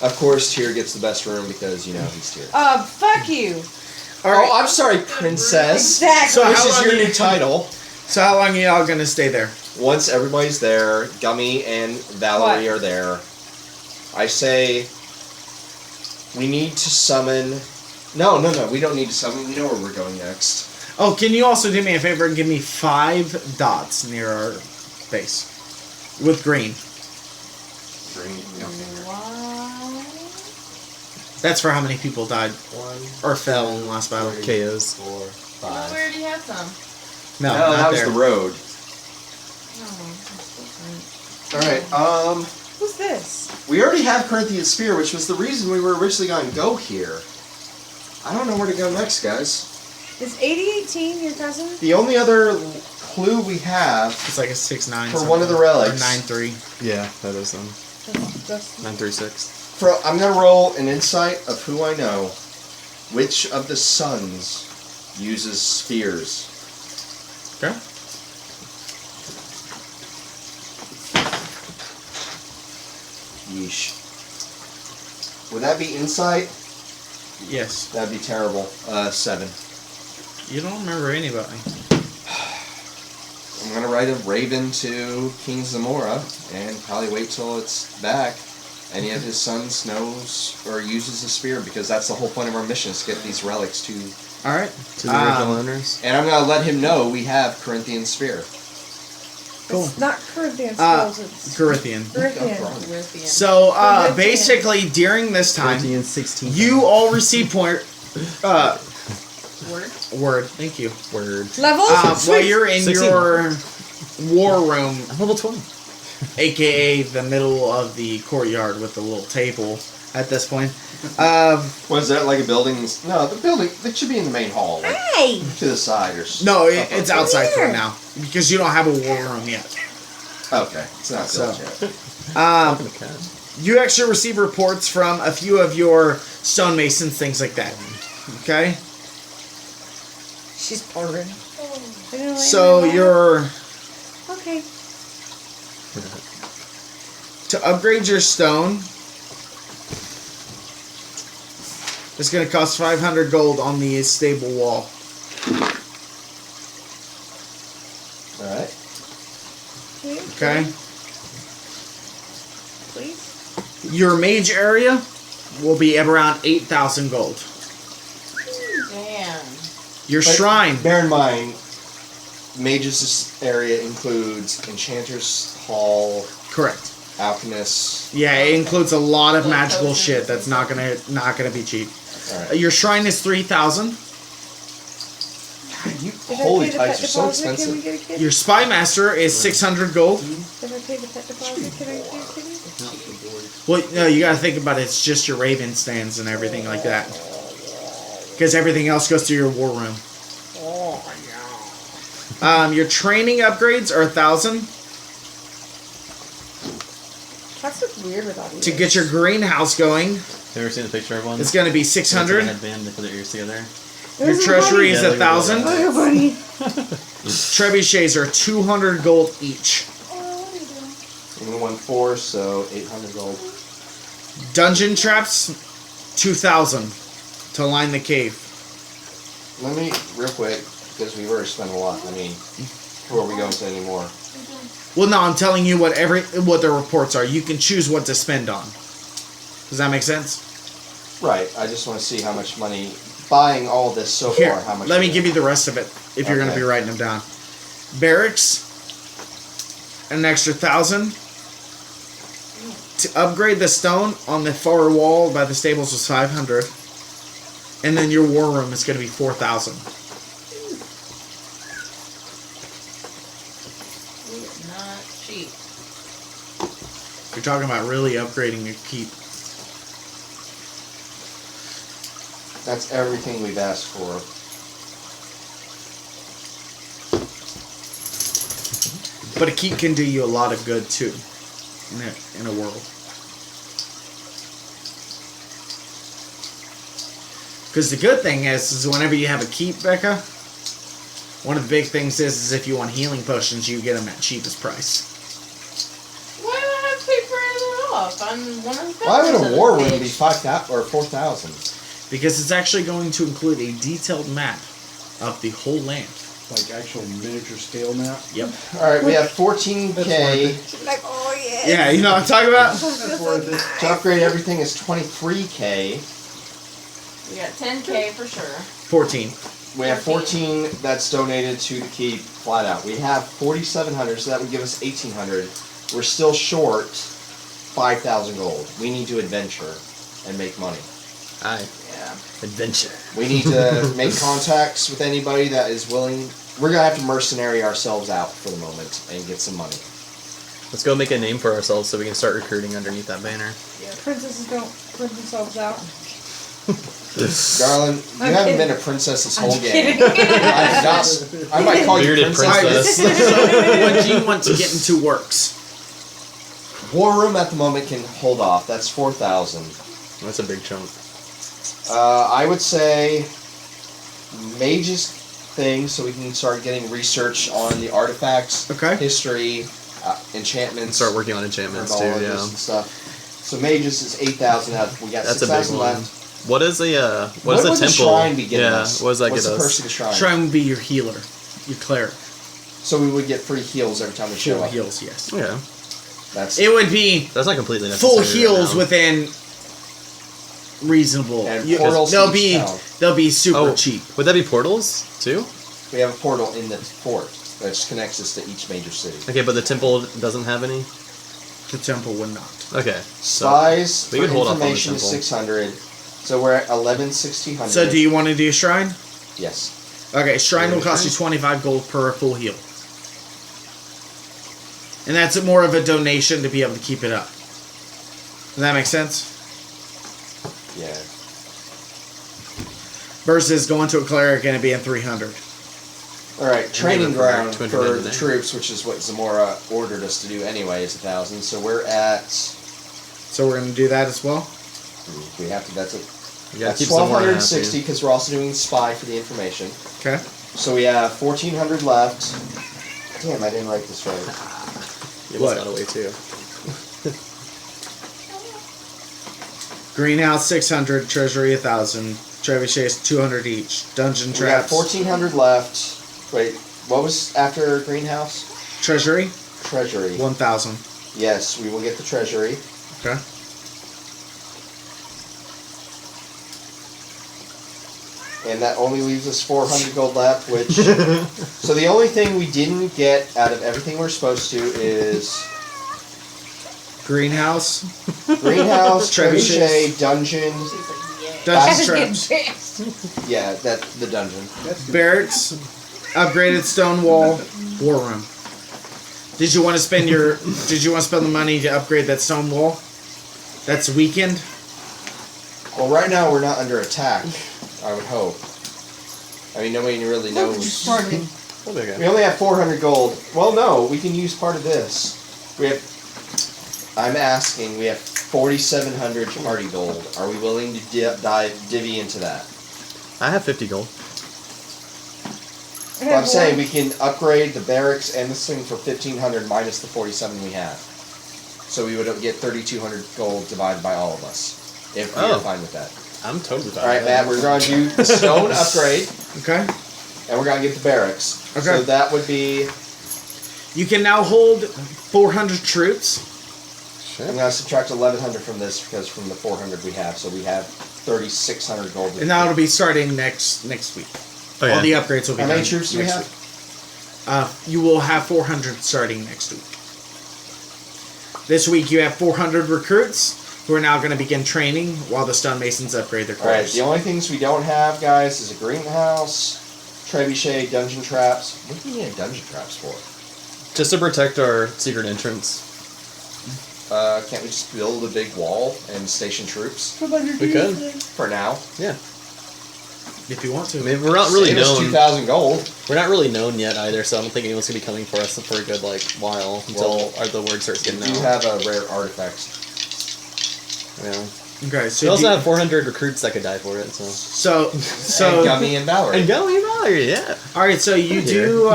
Of course, Tyr gets the best room because, he's Tyr. Fuck you. All right. Oh, I'm sorry, princess. Exactly. So This how is long your are you- new title. So how long are y'all gonna stay there? Once everybody's there, Gummy and Valerie What? are there, I say we need to summon... No, we don't need to summon. We know where we're going next. Oh, can you also do me a favor and give me 5 dots near our base with green? Why? That's for how many people died 1, or fell in the last battle. KOs. 4, Well, 5. we already have some. No, No, not that was there. the road. Oh, that's different. Alright, Who's this? we already have Corinthian Spear, which was the reason we were originally going to go here. I don't know where to go next, guys. Is 8018 your cousin? The only other clue we have It's like a 6-9 For one of the something. relics. Or 9-3. Yeah, that is them. That's 936. I'm going to roll an insight of who I know. Which of the sons uses spears? Okay. Yeesh. Would that be insight? Yes. That'd be terrible. 7. You don't remember anybody. I'm gonna write a raven to King Zamora and probably wait till it's back. Any of his sons knows or uses a spear because that's the whole point of our mission is to get these relics to. All right. To the original owners. And I'm gonna let him know we have Corinthian spear. Cool. It's not Corinthian spells, it's Gorithian. Corinthian. Corinthian. So Corinthian. basically, during this time, 16. you all receive Word. word. Thank you. Word. Levels? While Sweet. you're in 16. your war room, I'm level 20. aka the middle of the courtyard with the little table at this point. Was that like a building? No, the building. It should be in the main hall, like Hey! to the side or. No, up it's up. outside for Here. now because you don't have a war room yet. Okay, it's not So- built yet. Fucking cat. You actually receive reports from a few of your stonemasons, things like that. Okay, She's purring. so you're Okay. to upgrade your stone. It's going to cost 500 gold on the stable wall. All right. Okay. Please? Your mage area will be at around 8,000 gold. Damn. Your But shrine. Bear in mind, Mage's area includes Enchanter's Hall, Correct. Alchemists. Yeah, it includes a lot of Like magical potions shit and that's not gonna be cheap. All right. Your shrine is 3,000. You If I holy pay the tights pet are so deposit, can we expensive. get a kitty? Your spy master is 600 gold. If I pay the pet deposit, can I get a kitty? Well, no, you gotta think about it. It's just your raven stands and everything like that. Because everything else goes to your war room. Your training upgrades are 1,000 That's what's weird with all these. to get your greenhouse going. You ever seen a picture of one? It's going to be It's like a 600. headband. They put their ears together. Your treasury is Yeah, look at 1,000. that. Here, buddy. Trebuchets are 200 gold each. Only won 4, so 800 gold. Dungeon traps, 2,000 to line the cave. Let me, real quick, because we've already spent a lot. I mean, who are we going to anymore? Well, no, I'm telling you what the reports are. You can choose what to spend on. Does that make sense? Right. I just want to see how much money, buying all this so Here, far, how much. let me give you the rest of it if you're going to Okay. be writing them down. Barracks, an extra 1,000. To upgrade the stone on the far wall by the stables was 500. And then your war room is going to be 4,000. Not cheap. You're talking about really upgrading your keep. That's everything we've asked for. But a keep can do you a lot of good too. In a world. Because the good thing is whenever you have a keep, Becca, one of the big things is if you want healing potions, you get them at cheapest price. Why do I have to pay for anything off? I'm one of the Why would founders a of war this room be bitch. 5,000 or 4,000? Because it's actually going to include a detailed map of the whole land. Like actual miniature scale map. Yep. All right, we have 14k. Like, oh yeah. Yeah, you know what I'm talking about? That's worth it. To upgrade everything is 23k. We got 10k for sure. 14. We have 14 that's donated to the keep flat out. We have 4,700, so that would give us 1,800. We're still short 5,000 gold. We need to adventure and make money. Aye. Yeah. Adventure. We need to make contacts with anybody that is willing. We're gonna have to mercenary ourselves out for the moment and get some money. Let's go make a name for ourselves so we can start recruiting underneath that banner. Princesses don't print themselves out. Darling, you I'm haven't kidding. been a princess this I'm whole game. kidding. I might call you Bearded princess. princess. What do you want to get into works? War room at the moment can hold off. That's 4,000. That's a big chunk. I would say mage's thing, so we can start getting research on the artifacts, Okay. history, And enchantments, start working on enchantments too, herbologists yeah. and stuff. So mages is 8,000 out. We got That's a big 6,000 one. left. What is a what is would a the temple? shrine be getting yeah, us? what does that What's get the us? purse of the shrine? Shrine would be your healer, your cleric. So we would get free heals every time we show Full up. heals, yes. Yeah, That's It would be that's not completely necessary. full right heals now. within reasonable. And You- portals they'll to be each town. they'll be super Oh, cheap. would that be portals too? We have a portal in the fort that connects us to each major city. Okay, but the temple doesn't have any. The temple would not. Okay, so Spies we for could hold off on the information is temple. 600. So we're at 1,100. So do you want to do a shrine? Yes. Okay, shrine will Yeah, cost you shrine. 25 gold per full heal. And that's more of a donation to be able to keep it up. Does that make sense? Yeah. Versus going to a cleric and it being 300. All right. Training for ground 200 for in the there. troops, which is what Zamora ordered us to do anyway, is 1,000. So we're at. So we're going to do that as well? We have to. That's a. you gotta That's keep some more 1,260 because we're also doing spy for the information. Okay. So we have 1,400 left. Damn, I didn't write this right. You What? almost got away too. Greenhouse 600, treasury 1,000, trebuchets 200 each, dungeon We got traps, 1,400 left. Wait, what was after greenhouse? treasury Treasury. 1,000. Yes, we will get the treasury. Okay. And that only leaves us 400 gold left, which... So the only thing we didn't get out of everything we're supposed to is... Greenhouse, Greenhouse, Trebuchets. trebuchet, dungeon... She's like, yeah. dungeon That's traps, advanced. Yeah, the dungeon. That's good. barracks, upgraded stone wall, war room. Did you want to spend the money to upgrade that stone wall? That's weakened. Well, right now we're not under attack, I would hope. I mean, nobody really knows. That'll be okay. We only have 400 gold. Well, no, we can use part of this. We have... I'm asking, we have 4,700 party gold. Are we willing to divvy into that? I have 50 gold. Well, I'm saying we can upgrade the barracks and this thing for 1,500 minus the 47 we have. So we would get 3,200 gold divided by all of us. If we are fine with that. I'm totally fine. Alright, Matt, we're going to do the stone upgrade. Okay. And we're going to get the barracks. Okay. So that would be... You can now hold 400 troops. I'm going to subtract 1,100 from this because from the 400 we have. So we have 3,600 gold. And that'll be starting next week. Oh, yeah. All the upgrades will be How done many troops do we next have? week. You will have 400 starting next week. This week you have 400 recruits who are now going to begin training while the stonemasons upgrade their Alright, quarters. the only things we don't have, guys, is a greenhouse, trebuchet, dungeon traps. What do you need dungeon traps for? Just to protect our secret entrance. Can't we just build a big wall and station troops? We could. For now. Yeah. If you want to. I mean, we're not really Save us known. 2,000 gold. We're not really known yet either, so I don't think anyone's gonna be coming for us for a good while until the word starts We getting do out. have a rare artifact. Yeah. Okay, We so also have 400 recruits that could die for it. So. And Gummy and Valerian. And Gummy Valerie, yeah. all right, so you do.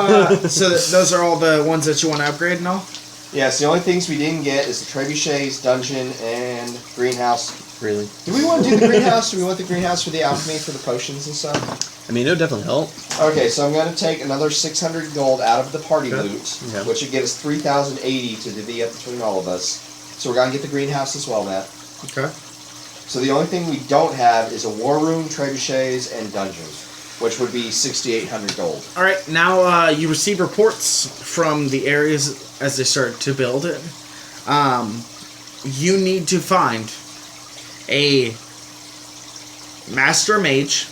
So those are all the ones that you want to upgrade and all. Yes, the only things we didn't get is the trebuchets, dungeon, and greenhouse. Really. Do we want to do the greenhouse? Do we want the greenhouse for the alchemy for the potions and stuff? I mean, it would definitely help. Okay, so I'm going to take another 600 gold out of the party Okay. loot, Okay. which would get us 3,080 to divvy up between all of us. So we're going to get the greenhouse as well, Matt. Okay. So the only thing we don't have is a war room, trebuchets, and dungeon, which would be 6,800 gold. All right, now you receive reports from the areas as they start to build it. You need to find a master mage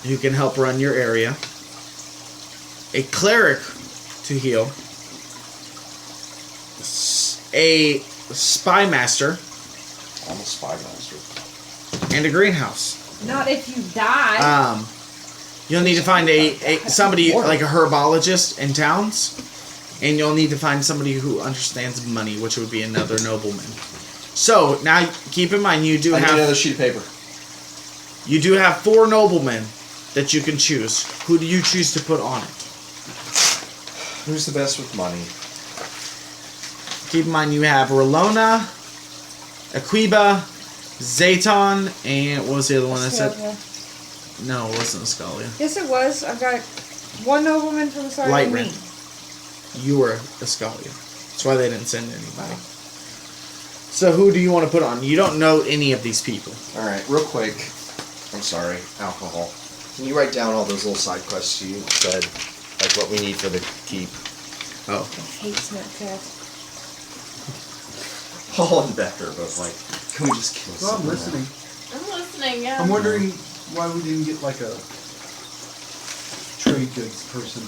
who can help run your area, a cleric to heal, a spy master, I'm a spy master. and a greenhouse. Not if you die. You'll need to find somebody like a herbologist in towns, and you'll need to find somebody who understands money, which would be another nobleman. So now, keep in mind, you do I need have another sheet of paper. 4 noblemen that you can choose. Who do you choose to put on it? Who's the best with money? Keep in mind, you have Relona, Aquiba, Zayton, and what was the other one I said? Scalia. No, it wasn't Scalia. Yes, it was. I've got one nobleman from the start Light and me. Ring. You were Scalia. That's why they didn't send anybody. So who do you want to put on? You don't know any of these people. Alright, real quick. I'm sorry, alcohol. Can you write down all those little side quests you said? Like what we need for the keep? Oh. I hate Snapchat. Paul and Becker, but like, can we just kill Well, I'm someone? listening. I'm listening, yeah. I'm wondering why we didn't get like a trade goods person.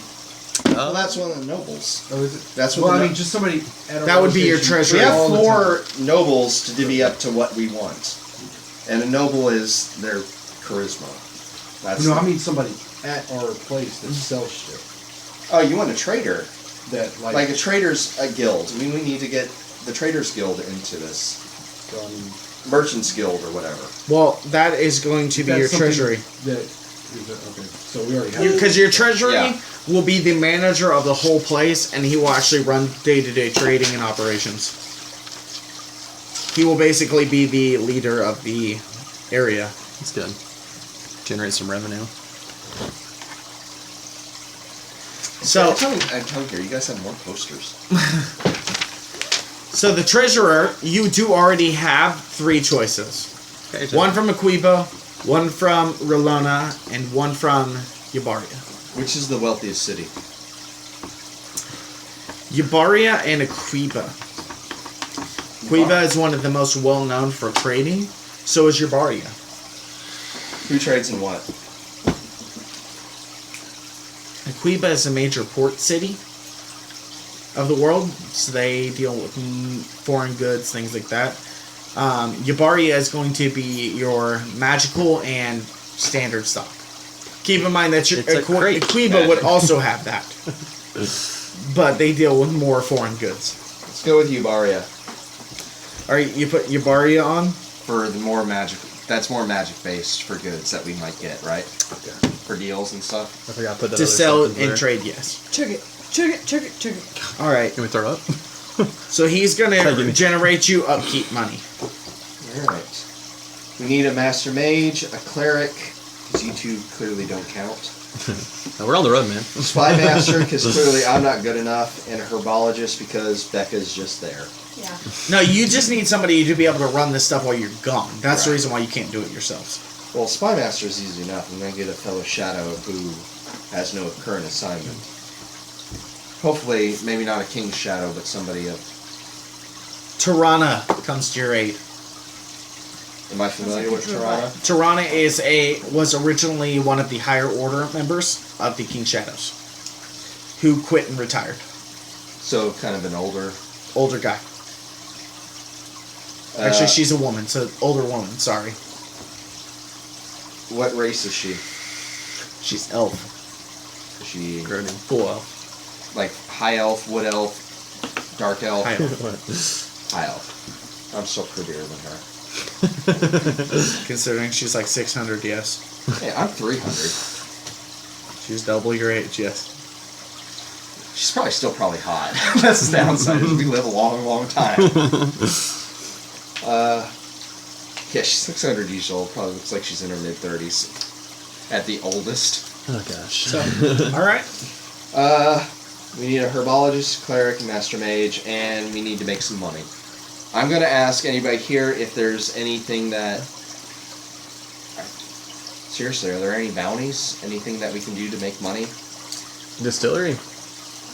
Well, that's one of the nobles. Oh, is it? That's what Well, the I no- mean, just somebody. At That would be your organization treasurer. We have all the 4 time. nobles to divvy up to what we want. And a noble is their charisma. That's No, I mean somebody at our place that sells shit. Oh, you want a trader? That Like a trader's guild. We need to get the traders guild into this. Merchants guild or whatever. Well, that is going to be your that's something treasury. That is okay. So we already have. Because your treasury Yeah. will be the manager of the whole place, and he will actually run day-to-day trading and operations. He will basically be the leader of the area. That's good. Generate some revenue. So, I'm telling you, you guys have more posters. so the treasurer, you do already have 3 choices. Okay, One from Aquiba, one from Relona, and one from Yabaria. Which is the wealthiest city? Yabaria and Aquiba. Aquiba is one of the most well-known for trading. So is Yabaria. Who trades in what? Aquiba is a major port city of the world, so they deal with foreign goods, things like that. Yabaria is going to be your magical and standard stock. Keep in mind that your It's a crate. Aquiba would also have that, but they deal with more foreign goods. Let's go with you, Baria. Alright, you put Yabaria on? For the more magic, that's more magic based for goods that we might get, right? Okay. For deals and stuff. I forgot to put that To other sell stuff in and there. trade, yes. Chug it. Chug it. Chug it. Chug it. Alright, Can we throw up? so he's Give gonna me- generate you upkeep money. Alright. We need a master mage, a cleric, because you two clearly don't count. No, we're on the road, man. Spy master, because clearly I'm not good enough, and a herbologist, because Becca's just there. Yeah. No, you just need somebody to be able to run this stuff while you're gone. That's the Right. reason why you can't do it yourselves. Well, spy master is easy enough. I'm going to get a fellow shadow who has no current assignment. Hopefully, maybe not a king's shadow, but somebody of... Tirana comes to your aid. Am I familiar with Tirana? Tirana was originally one of the higher order members of the King Shadows, who quit and retired. So, kind of an older... Older guy. Actually, she's a woman, so older woman. Sorry, What race is she? she's elf, Is she Groaning. full elf, like high elf, wood elf, dark elf? high elf. High elf. I'm still prettier than her. Considering she's like 600, yes. Hey, I'm 300. She's double your age, yes. She's probably hot. That's the downside. Is we live a long, long time. Yeah, she's 600 years old. Probably looks like she's in her mid-30s. At the oldest. Oh gosh. So, all right. We need a herbologist, cleric, master mage, and we need to make some money. I'm going to ask anybody here if there's anything that... Seriously, are there any bounties? Anything that we can do to make money? Distillery.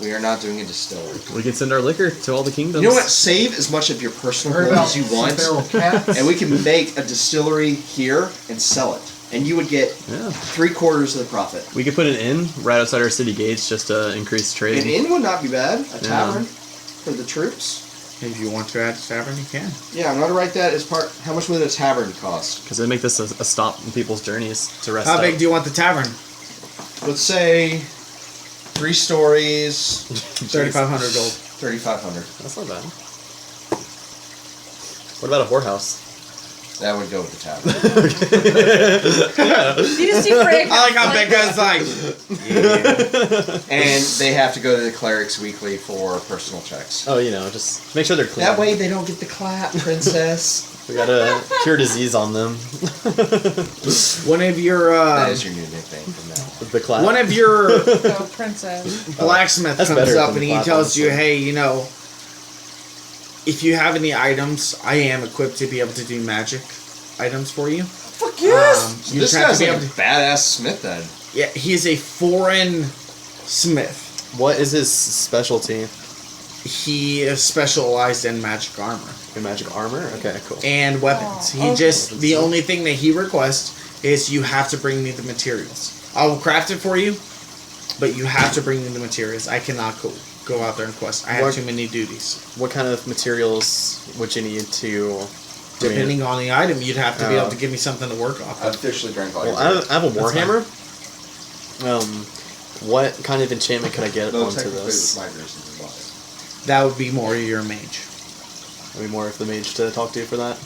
We are not doing a distillery. We can send our liquor to all the kingdoms. You know what? Save as much of your personal Heard gold about as you want, feral cats? and we can make a distillery here and sell it. And you would get Yeah. 3/4 of the profit. We could put an inn right outside our city gates just to increase trade. An inn would not be bad. A Yeah. tavern for the troops. If you want to add a tavern, you can. Yeah, I'm going to write that as part... How much would a tavern cost? Because it'd make this a stop in people's journeys to rest How up. big do you want the tavern? Let's say 3 stories, 3,500 gold. 3,500. That's not bad. What about a whorehouse? That would go with the tavern. You just see Freya. I like how Becca's like, And they have to go to the cleric's weekly for personal checks. Oh, just make sure they're clean. That way they don't get the clap, princess. We gotta cure disease on them. one of your That is your new nickname from now on. With the clap. one of your Oh, princess. blacksmith That's comes better up than and the he clap, tells you, honestly. hey, if you have any items, I am equipped to be able to do magic items for you. Fuck yes! So You this this have to guy's be like able a to- badass smith then. Yeah, he is a foreign smith. What is his specialty? He is specialized in magic armor In magic armor? Okay, cool. and weapons. Oh, He okay. just the only thing that he requests is you have to bring me the materials. I will craft it for you, but you have to bring me the materials. I cannot go out there and quest. I have What- too many duties. What kind of materials would you need to... Depending on the item, you'd have to be Oh. able to give me something to work off I of. officially drank all Well, your beer. I have a That's warhammer. What kind of enchantment can I get No, onto technically it this? was my beers and your wine. That would be more your mage. Maybe more of the mage to talk to for that.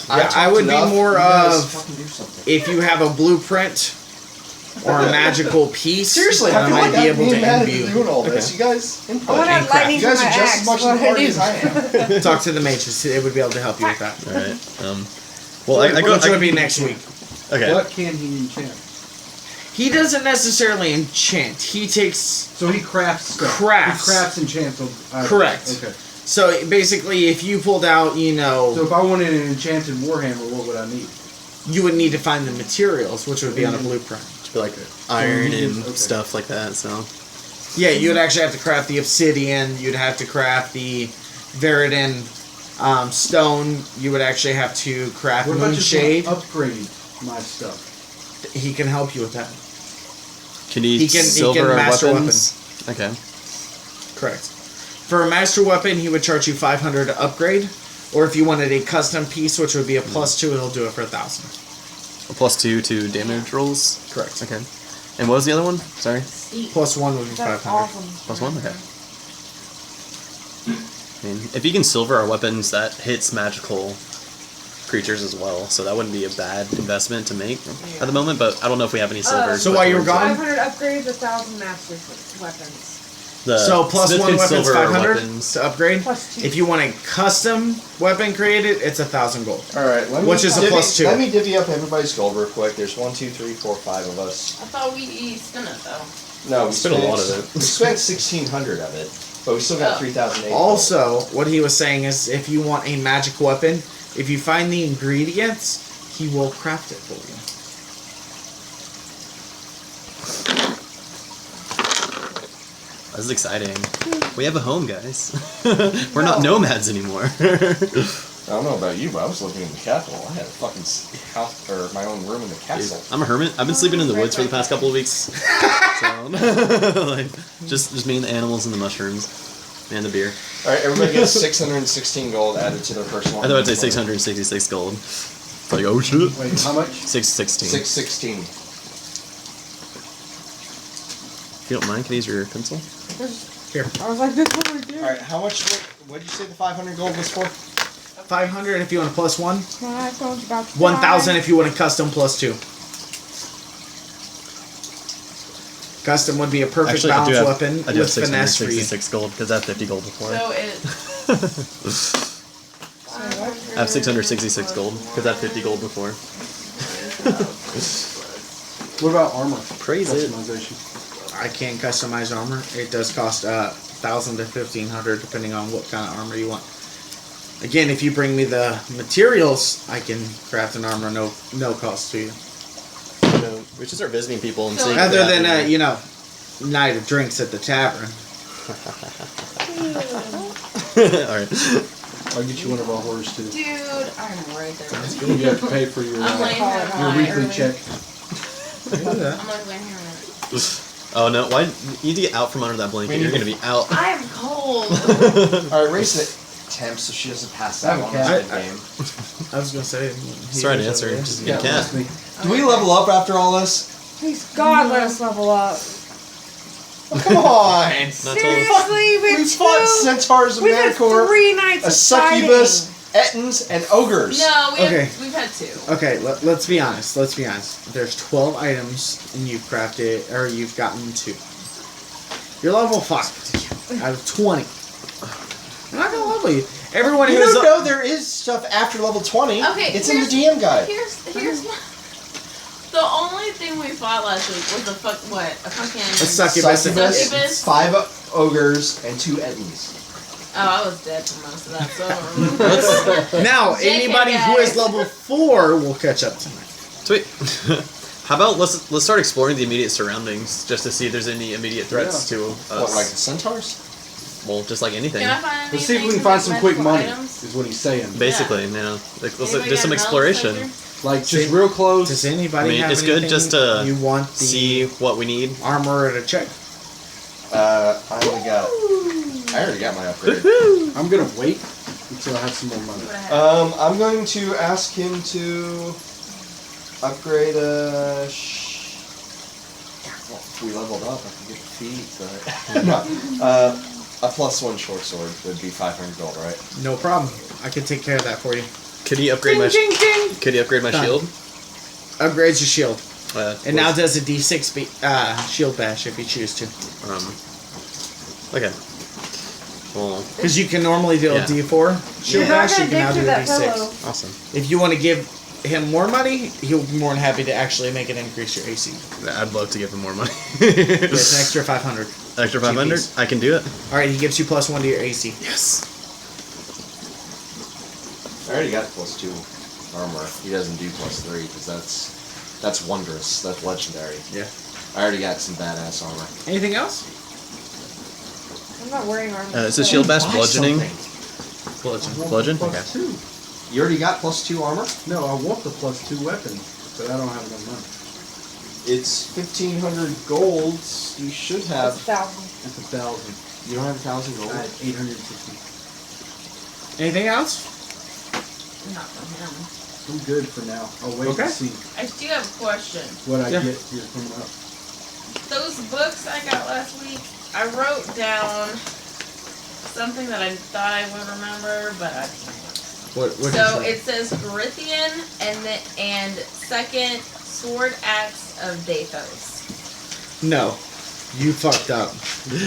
Yeah, I would be more You guys of fucking do something. if you have a blueprint or a magical piece. Seriously, then I I feel might like be I'm able being to mad at imbue. doing all this. Okay. You guys input. I want to have Handcraft. lightning You guys for are my just axe. as much What in the do I party do? as I am. Talk to the mages. It would be able to help you with that. All right. Well, I go. Which would be next week. Okay. What can he enchant? He doesn't necessarily enchant. He takes. So he crafts stuff. Crafts. He crafts enchants. Correct. Okay. So basically, if you pulled out, So if I wanted an enchanted warhammer, what would I need? you would need to find the materials, which would be on a blueprint. To be like iron you and just- okay. stuff like that. So Yeah, you'd actually have to craft the obsidian. You'd have to craft the Veridin stone. You would actually have to craft What about just moonshade. upgrading my stuff? He can help you with that. can you He can silver master weapons? Okay. Correct. For a master weapon, he would charge you 500 to upgrade. Or if you wanted a custom piece, which would be a +2, he'll do it for 1,000. A +2 to damage rolls. Correct. Okay. And what was the other one? Sorry. Steep. +1 would be That's 500. awesome. +1. Okay. I mean, if you can silver our weapons, that hits magical creatures as well, so that wouldn't be a bad investment to make at the moment, but I don't know if we have any silver. So while you were gone- 500 upgrades, 1,000 master weapons. So plus Smith one can weapons, silver our 500 weapons. to upgrade. Plus 2. If you want a custom weapon created, it's 1,000 gold. All right, let me Which is a plus 2. Let me divvy up everybody's gold real quick. There's 1, 2, 3, 4, 5 of us. I thought we spent it though. No, we spent a lot of it. We spent 1,600 of it, but we still got Oh. 3,008. Also, what he was saying is, if you want a magic weapon, if you find the ingredients, he will craft it for you. This is exciting. We have a home, guys. We're not nomads anymore. I don't know about you, but I was living in the capital. I had a fucking house or my own room in the castle. I'm a hermit. I've been sleeping in the woods for the past couple of weeks. So, like, just me and the animals and the mushrooms and the beer. All right, everybody gets 616 gold added to their personal. I thought I'd say 666 gold. It's like, oh shit. Wait, how much? 616. 616. If you don't mind, can I use your pencil? Here. I was like, this one right there. All right, how much? What did you say the 500 gold was for? 500 if you want a plus 1. My phone's about to 1,000 die. if you want a custom plus 2. Custom would be a perfect Actually, I do balance have, weapon I do have with finesse for you. 666 gold because I have 50 gold before. So it. I have 666 gold because I have 50 gold before. What about armor? Praise it. Customization. I can customize armor. It does cost 1,000 to 1,500 depending on what kind of armor you want. Again, if you bring me the materials, I can craft an armor no cost to you. You know, we should start visiting people and So, seeing. Other that than and- night of drinks at the tavern. All right. I'll get you one of our horses too. Dude, I'm right there. You have to pay for your I'm laying here in your line weekly early. check. I'm like laying here in line. Oh no! Why you need to get out from under that blanket? You're gonna be out. I am cold. All right, raise the temp so she doesn't pass out on cat. this game. I was gonna say. That's the right answer. Just be a Yeah, cat. ask me. Do we level up after all this? Please, God, let us level up. Come on! Not till Seriously, We fought centaurs, a We've had manicore, 3 nights a of succubus, fighting. ettins, and ogres. No, Okay. we've had 2. Okay, let's be honest. Let's be honest. There's 12 items, and you've crafted, or you've gotten 2. You're level 5 out of 20. I'm not gonna level you. Everyone You who's don't know there is stuff after level 20. Okay, It's in the DM guide. Here's the only thing we fought last week was a fucking a succubus. Succubus. 5 ogres, and 2 ettins. Oh, I was dead for most of that, so I don't remember. Now, JK, anybody who is guys. level 4 will catch up tonight. Sweet. How about let's start exploring the immediate surroundings just to see if there's any immediate threats to us. What, like the centaurs? Well, just like anything. Can I find Let's see if we anything can find to some make quick medical money. items? Is what he's saying. Basically, yeah. Like, let's Anybody do some got an exploration. knowledge Like just real close. Does anybody I mean, have it's good anything just to you want the See what we need. armor to check? I already got my upgrade. I'm gonna wait until I have some more money. What I have? I'm going to ask him to upgrade a. Well, if we leveled up, I could get the feet, but no. A +1 short sword would be 500 gold, right? No problem. I can take care of that for you. Could he upgrade my? Ding, ding, ding. Could he upgrade my Done. shield? Upgrades your shield. And now was- does a D6 shield bash if you choose to. Okay. Well, Because you can normally do a Yeah. D4 shield You're not bash, you gonna can now dig do through a that D6. pillow. awesome. If you want to give him more money, he'll be more than happy to actually make it increase your AC. I'd love to give him more money. It's an extra 500. Extra 500? GPs. I can do it. Alright, he gives you +1 to your AC. Yes. I already got +2 armor. He doesn't do +3 because that's wondrous. That's legendary. Yeah. I already got some badass armor. Anything else? I'm not wearing armor. It's a shield bash Buy bludgeoning. something. Bludgeon? Plus Okay. 2. You already got +2 armor? No, I want the +2 weapon, but I don't have enough money. It's 1,500 gold. You should have. It's 1,000. That's 1,000. You don't have 1,000 gold. I have 860. Anything else? Not from him. I'm good for now. I'll wait Okay. to see I do have a question. what I Yeah. get here coming up. Those books I got last week, I wrote down something that I thought I would remember, but I can't. What So it says Grithian and second sword axe of Dathos. No. You fucked up.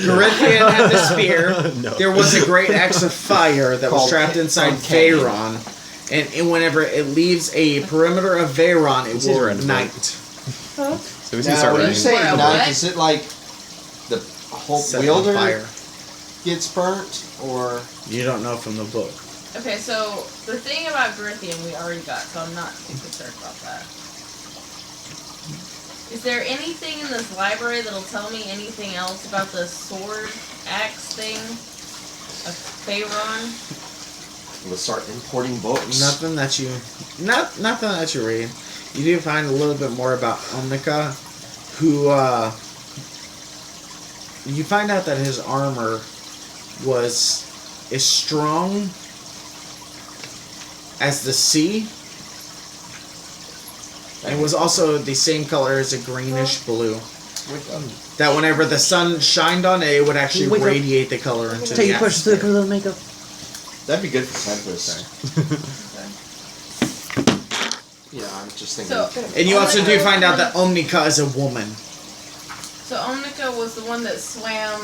Garithian had the spear. No. There was a great axe of fire that was Called trapped inside Kane. Veyron. And whenever it leaves a perimeter of Veyron, it These will are in ignite. Huh? So we can Now, start when you running. say What, ignite, what? is it like the whole Set on wielder fire. gets burnt, or You don't know from the book. Okay, so the thing about Grithian we already got, so I'm not too concerned about that. Is there anything in this library that'll tell me anything else about the sword axe thing of Pharaon? we'll start importing books? Nothing that you read. You do find a little bit more about Omnica, who you find out that his armor was as strong as the sea. And it was also the same color as a greenish blue. That whenever the sun shined on it, it would actually Wake up. radiate the color into the atmosphere. put a little makeup. That'd be good for Tempest. Yeah, I'm just thinking. So, And you also do find out that Omnica is a woman. So Omnica was the one that swam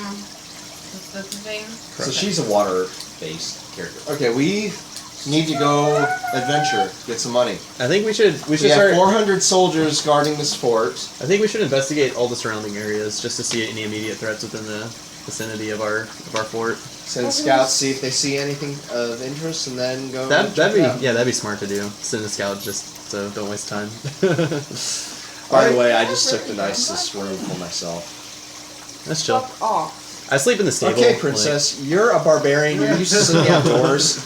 the thing? So she's a water-based character. Okay, we need to go adventure, get some money. I think we should We have start. 400 soldiers guarding this fort. I think we should investigate all the surrounding areas just to see any immediate threats within the vicinity of our fort. Send scouts, see if they see anything of interest, and then go. That'd check be it out. that'd be smart to do. Send a scout just so don't waste time. By the way, I just took the nicest room for myself. That's chill. Fuck off. I sleep in the stable. Okay, princess, you're a barbarian. You're used to sitting outdoors.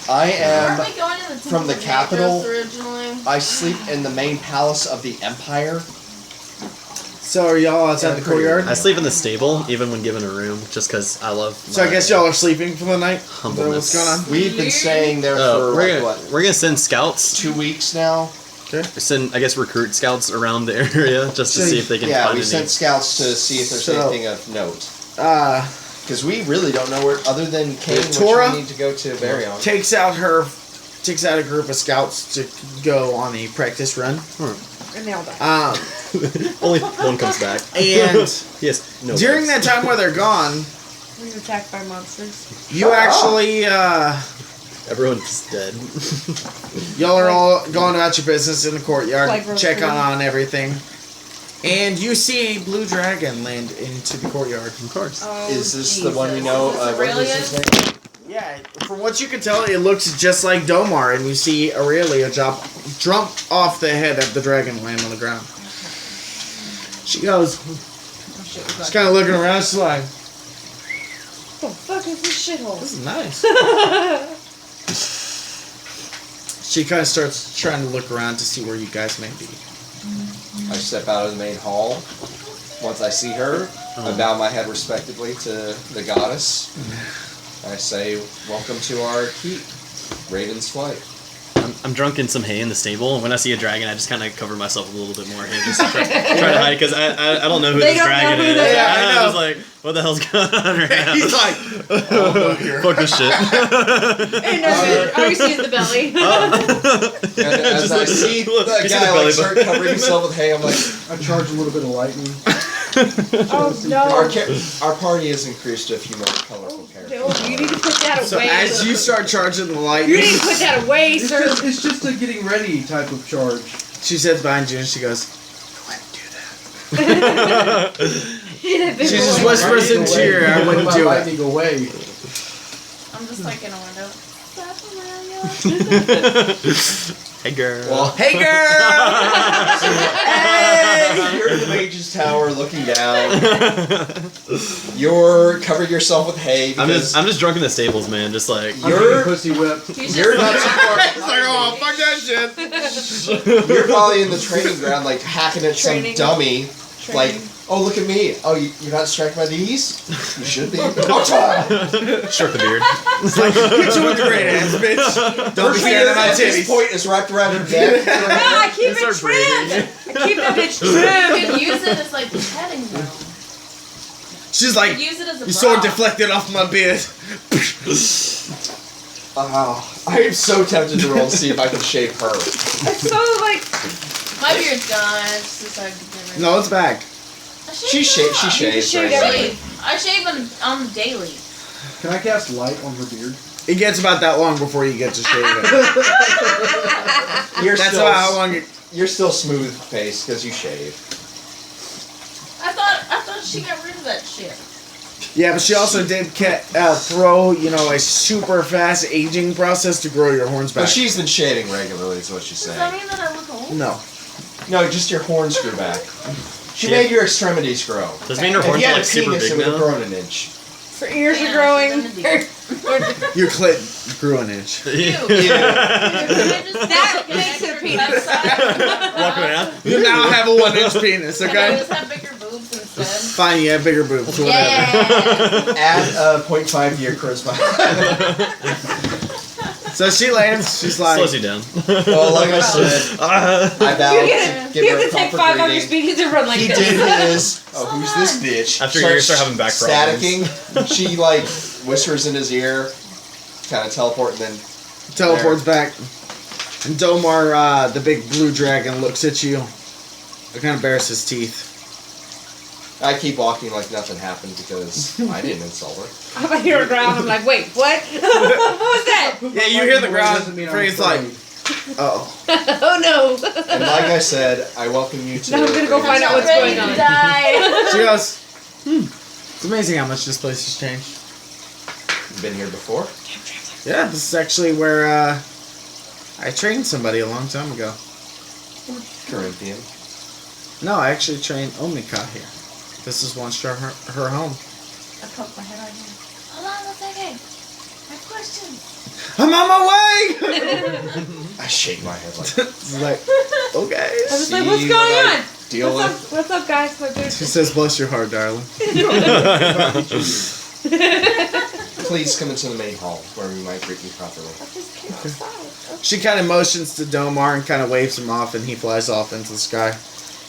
I am. Aren't we going to the from Temple the of capital. Magus originally? I sleep in the main palace of the Empire. So are y'all outside the courtyard? I sleep in the stable even when given a room just because I love. So I guess y'all are sleeping for the night? Is that Humbleness. what's going on? We've been staying there for we're like, gonna what, we're gonna send scouts. 2 weeks now. Send I guess recruit scouts around the area just to see if they can Yeah, find we any. sent scouts to see if there's So- anything of note. Because we really don't know where, other than Kane, which Tora? we need to go to Varion. takes out a group of scouts to go on a practice run. I nailed that. Only one comes back. And Yes. No. during votes. that time where they're gone, We were attacked by monsters. you actually Everyone's dead. y'all are all going about your business in the courtyard, Like check roasting. on everything. And you see a blue dragon land into the courtyard. Of course. Oh, Is this Jesus. the one we know? Is this What is his name? Yeah, from what you can tell, it looks just like Domar, and you see Aurelia jump off the head of the dragon, land on the ground. She goes, Oh, shit, we she's got- kind of looking around, she's like, What the fuck is this shithole? this is nice. She kind of starts trying to look around to see where you guys may be. I step out of the main hall. Once I see her, I bow my head respectfully to the goddess. I say, welcome to our keep, Raven's Flight. I'm drunk in some hay in the stable, and when I see a dragon, I just kind of cover myself a little bit more hay, just to try to hide, because I don't know who They this don't know dragon who is. they are. I I'm know. just like, what the hell's going on right now? He's like, oh, here. Fuck this shit. Ain't no shit. All you see is the belly. And as I see Look, that you see the guy belly like start button. covering himself with hay, I'm like, I charge a little bit of lightning. Oh our party has increased to a few more colorful characters. no. You need to put that So away. as you start charging the light, You need to put that away, It's sir. just a getting ready type of charge. she sits behind you and she goes, go ahead and do that. She just whispers into your ear, I wouldn't do it. Lightning away. I'm just like in a window. Hey, girl. Well, Hey girl! hey! You're in the mage's tower looking down. You're covering yourself with hay I'm because just drunk in the stables, man. Just like I'm You're- getting pussy whipped. you're not too far. He's like, oh, fuck that shit. You're probably in the training ground, like hacking at Training. some dummy. Like, oh, look at me. Oh, you're not distracted by these? You should be. Oh, short the beard. It's like, get you with the great ass, bitch. Don't be scared of my at this titties. point is wrapped around your neck. Ah, keep it Start trimmed. Keep that bitch You trimmed. can use it as like the petting zone. She's like, Use it as a your sword bra. deflected off my beard. I am so tempted to roll to see if I can shave her. It's so like. My beard's gone. I just decided to get rid of it. No, it's back. I She shaves. shaves shaved right now. everything. I shave on the daily. Can I cast light on her beard? It gets about that long before you get to shave it. That's how long it... You're still smooth faced because you shave. I thought she got rid of that shit. Yeah, but she also did throw, a super fast aging process to grow your horns back. But she's been shaving regularly, is what she's Does saying. that mean that I look old? No. No, just your horns grew back. She Yeah. made your extremities grow. Does it mean her If horns you are had like a super penis, big it would have now? grown an inch. Her ears Yeah, are growing. she's in the Your clit grew an inch. That makes it a penis. Walking around. You now have a 1-inch penis, Can I okay? just have bigger boobs instead? Fine, you have bigger boobs, whatever. Yeah. Add 0.5 to your charisma. So she lands, she's like... Slows you down. Well, like I said, I vowed to give You her have a to take proper 5 other greeting. speeches and run like He this. did his. Oh, who's this bitch? After you start having back problems. Staticking. She like whispers in his ear, kind of teleport, and then Teleports back. And Domar, the big blue dragon, looks at you. It kind of bares his teeth. I keep walking like nothing happened because I didn't insult her. I hear a ground. I'm like, wait, what? What was that? Yeah, you hear the ground. Doesn't mean I'm Freya's like, afraid. oh. Oh no. And like I said, I welcome you to. Now I'm gonna go find out what's Ready going on. to die. She goes, it's amazing how much this place has changed. You've been here before? Yeah, this is actually where I trained somebody a long time ago. Corinthian. No, I actually trained Omika here. This is once her home. I poked my head on here. Hold on a second. I have questions. I'm on my way! I shake my head like. It's like, okay. I was like, See what's going what I on? Deal What's with. up? What's up, guys? My dude. She says, bless your heart, darling. Please come into the main hall where we might greet you properly. She kind of motions to Domar and kind of waves him off, and he flies off into the sky.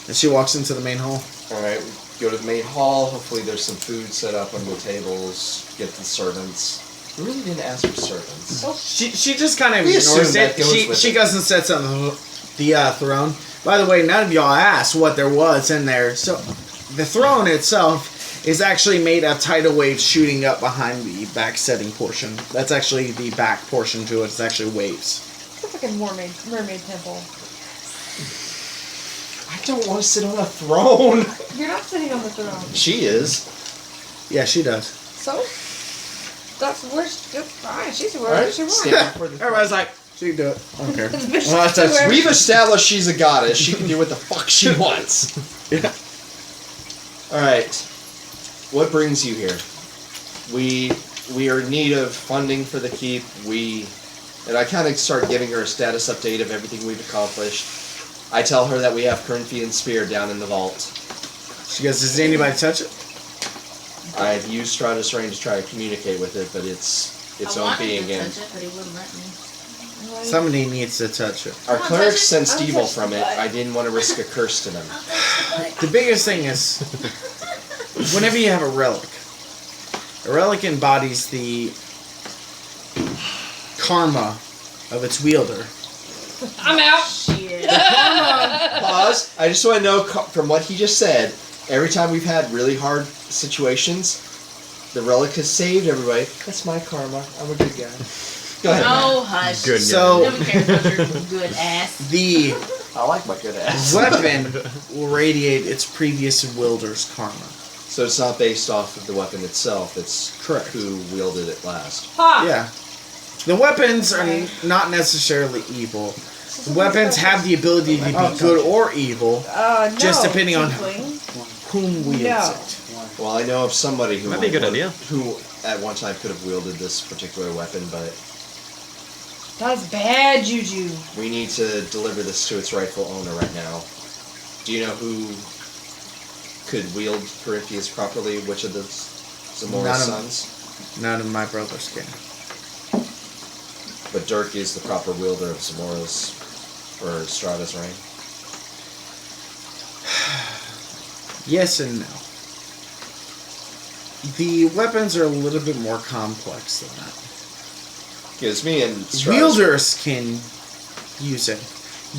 And she walks into the main hall. All right, we go to the main hall. Hopefully, there's some food set up on the tables. Get the servants. We really didn't ask for servants. She just kind of We ignores assume that it. goes with She it. goes and sets on the throne. By the way, none of y'all asked what there was in there. So, the throne itself is actually made of tidal waves shooting up behind the back setting portion. That's actually the back portion to it. It's actually waves. It's a fucking mermaid temple. I don't want to sit on a throne. You're not sitting on the throne. She is. Yeah, she does. So? That's fine. She's All wherever right, she wants. stand for the throne. Everybody's like, she can do it. I don't care. Bitch, Well, that's- whoever- We've established she's a goddess. She can do what the fuck she wants. Yeah. All right. What brings you here? We are in need of funding for the keep. And I kind of start giving her a status update of everything we've accomplished. I tell her that we have Corinthian spear down in the vault. She goes, does anybody touch it? I've used Stratus Rain to try to communicate with it, but it's I own wanted being to again. touch it, but he wouldn't let me. Somebody needs to touch it. Our Come on, cleric touch it. sensed I'll evil touch from the it. butt. I didn't want to risk a curse to them. I'll touch the The biggest thing is, whenever you have a relic embodies the karma of its wielder. I'm out. Shit. Pause. I just want to know from what he just said. Every time we've had really hard situations, the relic has saved everybody. That's my karma. I'm a good guy. Go ahead. Oh, hush. Good. So- Nobody cares about your good ass. The I like my good ass. weapon will radiate its previous wielder's karma. So it's not based off of the weapon itself. It's Correct. who wielded it last. Ha! Yeah. The weapons are not necessarily evil. The weapons have the ability to be good or evil, No. just depending on tiefling. whom wields No. it. Well, I know of somebody who Might be a good idea. Who at one time could have wielded this particular weapon, but That's bad juju. we need to deliver this to its rightful owner right now. Do you know who could wield Peripheus properly? Which of the Zamora None of- sons? None of my brothers can. But Dirk is the proper wielder of Zamora's or Strata's Rain. Yes and no. The weapons are a little bit more complex than that. Because me and Stratus, Wielders can use it.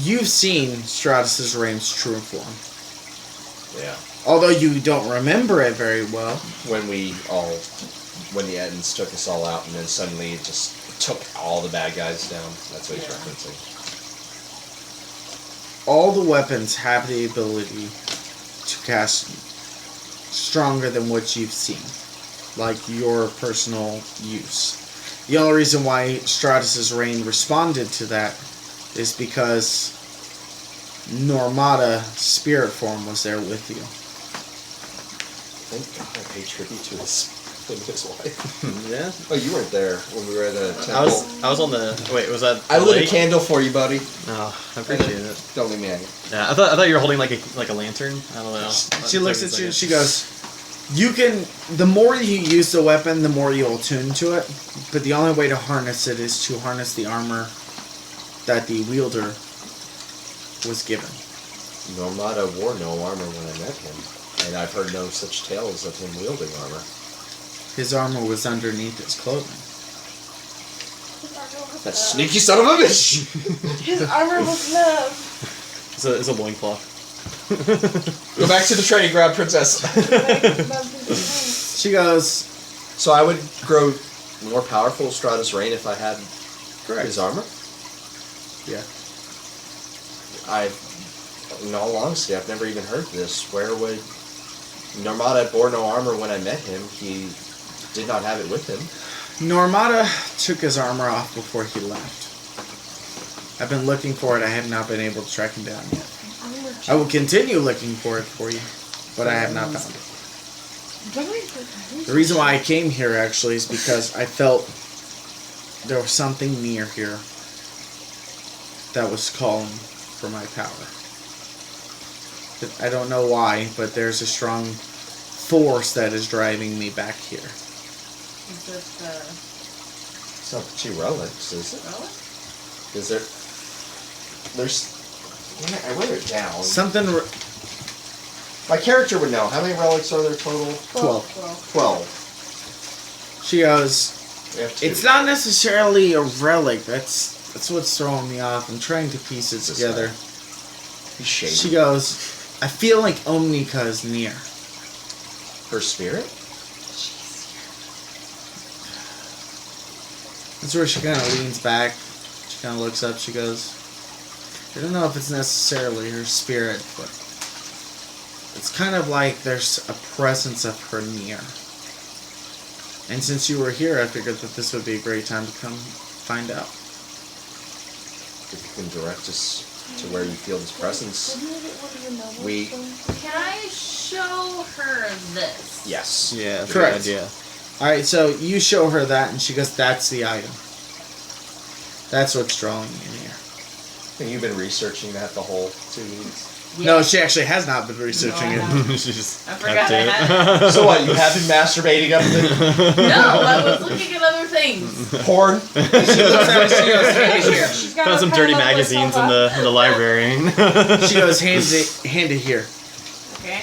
You've seen Stratus's Rayn's true form. yeah, Although you don't remember it very well. when the Ettins took us all out, and then suddenly it just took all the bad guys down. That's what he's referencing. All the weapons have the ability to cast stronger than what you've seen. Like your personal use. The only reason why Stratus's Rayn responded to that is because Normata spirit form was there with you. Thank God I paid tribute to his wife. Yeah. Oh, you weren't there when we were at the temple. I was on the. Wait, was that? I lit a lake? candle for you, buddy. Oh, I appreciate it. Don't leave me hanging. Yeah, I thought you were holding like a lantern. I don't know. She looks at you, she goes, you can, the more you use the weapon, the more you'll attune to it, but the only way to harness it is to harness the armor that the wielder was given. Normata wore no armor when I met him, and I've heard no such tales of him wielding armor. His armor was underneath his clothing. That sneaky son of a bitch! His armor was love. It's a loincloth. Go back to the training ground, princess. She goes, So I would grow more powerful Stratus Rayn if I had his armor? yeah. In all honesty, I've never even heard this. Where would... Normata bore no armor when I met him. He did not have it with him. Normata took his armor off before he left. I've been looking for it, I have not been able to track him down yet. I will continue looking for it for you, but I have not found it. The reason why I came here, actually, is because I felt there was something near here that was calling for my power. I don't know why, but there's a strong force that is driving me back here. Is it It's not the two relics, is it? relic? Is there... There's... Damn it, I wrote it down. Something... My character would know. How many relics are there total? 12. 12. She goes, We have two. it's not necessarily a relic. That's what's throwing me off. I'm trying to piece it This together. He's shady. She goes, I feel like Omnika is near. Her spirit? That's where she kind of leans back. She kind of looks up. She goes, I don't know if it's necessarily her spirit, but it's kind of like there's a presence of her near. And since you were here, I figured that this would be a great time to come find out. If you can direct us to where you feel this presence. We... Can I show her this? Yes. Yeah, that's Correct. a good idea. Alright, so you show her that, and she goes, that's the item. That's what's drawing me in here. And you've been researching that the whole 2 weeks. No, she actually has not been researching No, I it. haven't. She just I forgot kept I it. had So what, you have been masturbating up the No, I was looking at other things. porn? She looks at it, she goes, hand it here. She's got Found some dirty magazines in the library. She goes, hand it here. Okay.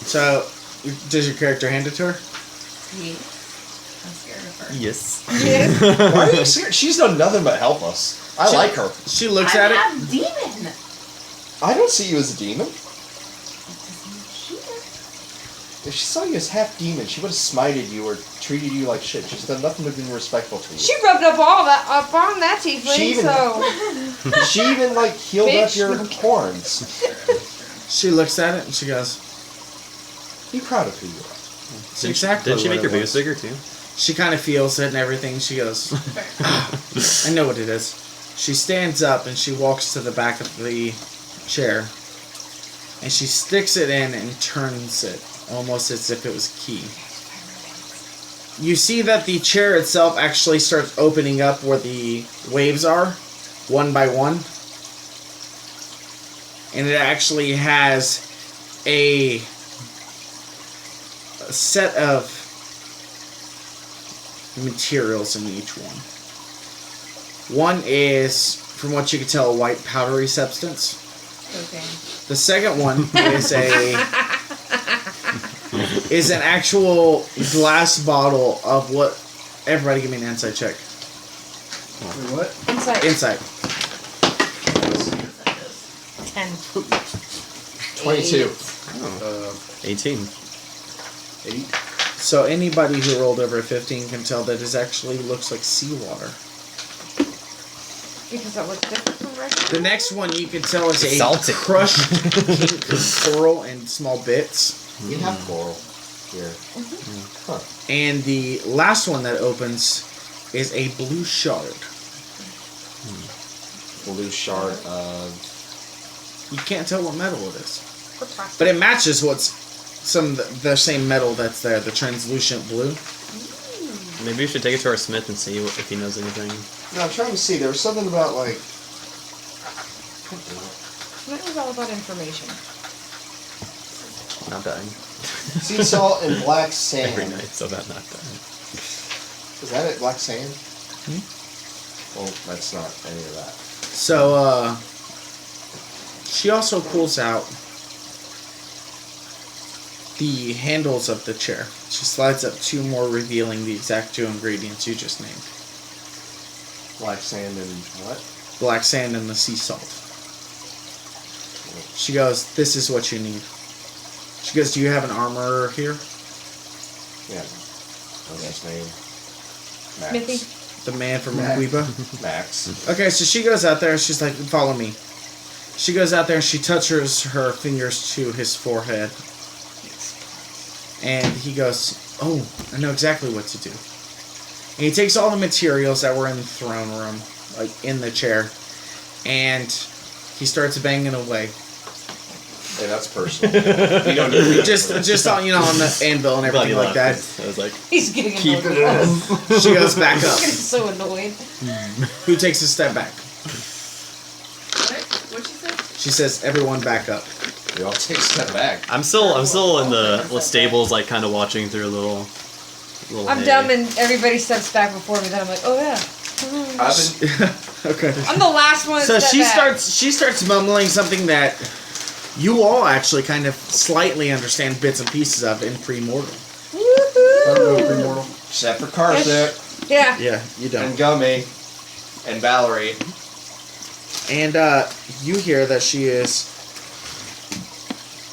So, does your character hand it to her? Yeah. I'm scared of her. Yes. Yes. Why are you scared? She's done nothing but help us. I like her. She looks I'm at it. half demon. I don't see you as a demon. She If she saw you as half demon, she would have smited you or treated you like shit. She's done nothing but been respectful to you. She rubbed up all that up on that tiefling, She even- so She even like healed up Bitch. your horns. She looks at it and she goes, Be proud of who you are. it's exactly Did she what make it your was. boobs bigger too? She kind of feels it and everything. She goes, I know what it is. She stands up and she walks to the back of the chair. And she sticks it in and turns it, almost as if it was a key. You see that the chair itself actually starts opening up where the waves are, one by one. And it actually has a set of materials in each one. One is, from what you can tell, a white powdery substance. Okay. The second one is a is an actual glass bottle of what. Everybody, give me an insight check. Wait, what? Insight. Insight. 10. 22. 18. 8. So anybody who rolled over a 15 can tell that it actually looks like seawater. Because that looks different from regular. The next one you can tell is a Salty. crushed pink coral in small bits. We have coral here. Huh. And the last one that opens is a blue shard. Blue shard of... You can't tell what metal it is. Fantastic. But it matches what's some of the same metal that's there, the translucent blue. Maybe we should take it to our smith and see if he knows anything. No, I'm trying to see. There was something about, like... That was all about information. Not dying. Sea salt and black sand. Every night, so about not dying. Is that it? Black sand? Well, that's not any of that. So, she also pulls out the handles of the chair. She slides up 2 more, revealing the exact 2 ingredients you just named. Black sand and what? Black sand and the sea salt. She goes, this is what you need. She goes, do you have an armorer here? Yeah. What's his name? Max. Smithy. The man from Max. Maquiba? Max. Okay, so she goes out there, she's like, follow me. She goes out there and she touches her fingers to his forehead. And he goes, oh, I know exactly what to do. And he takes all the materials that were in the throne room, like in the chair, and he starts banging away. Hey, that's personal. You don't need Just on, on the anvil and everything like that. I was like, He's getting annoyed. Keep it with in. us. She goes back He's up. getting so annoyed. Who takes a step back? What? What'd you say? She says, everyone back up. We all take a step back. I'm still in the stables, like kind of watching through a little. I'm hay. dumb and everybody steps back before me. Then I'm like, oh yeah. I've been... Okay. I'm the last one. So to step back. she starts mumbling something that you all actually kind of slightly understand bits and pieces of in Pre-Mortal. I don't know Woohoo! Immortal. Except for Karixik Yeah. Yeah, you don't. and Gummy and Valerie. And you hear that she is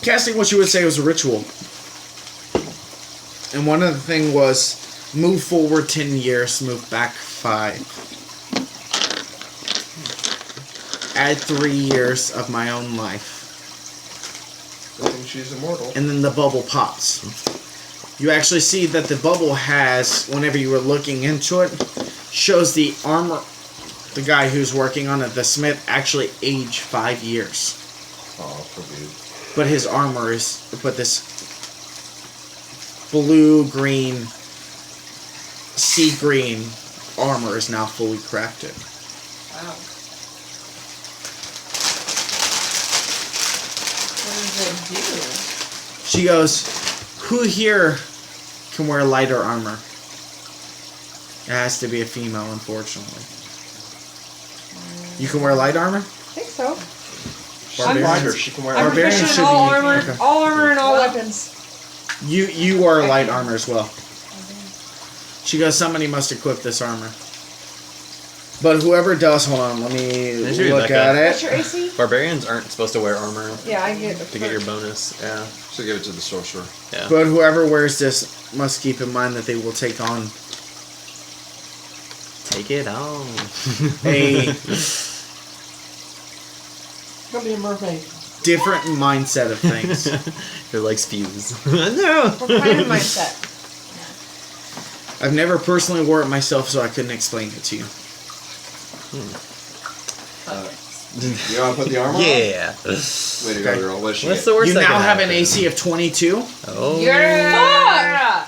casting what you would say was a ritual. And one of the thing was move forward 10 years, move back 5. Add 3 years of my own life. Good thing she's immortal. And then the bubble pops. You actually see that the bubble has, whenever you were looking into it, shows the armor, the guy who's working on it, the smith, actually aged 5 years. Oh, poor dude. But his armor is, but this blue-green, sea-green armor is now fully crafted. Wow. What does it do? She goes, who here can wear lighter armor? It has to be a female, unfortunately. You can wear light armor? I think so. She's Barbarians. lighter. She can wear I'm Barbarians proficient should in all be- armor, okay. all armor and all weapons. You wear light armor as well. She goes, somebody must equip this armor. But whoever does, hold on, let me This should be look Rebecca. at What's it. your AC? Barbarians aren't supposed to wear armor Yeah, I get to get your bonus. Yeah, So give it to the sorcerer. yeah. But whoever wears this must keep in mind that they will take on Take it on. a Gonna be a mermaid. different mindset of things. They're like spews. No. What kind of mindset? I've never personally wore it myself, so I couldn't explain it to you. You want to put the armor on? Yeah. Way to go, girl. What does she What's get? the worst You that now could have an happen? AC of 22, Oh. Yeah.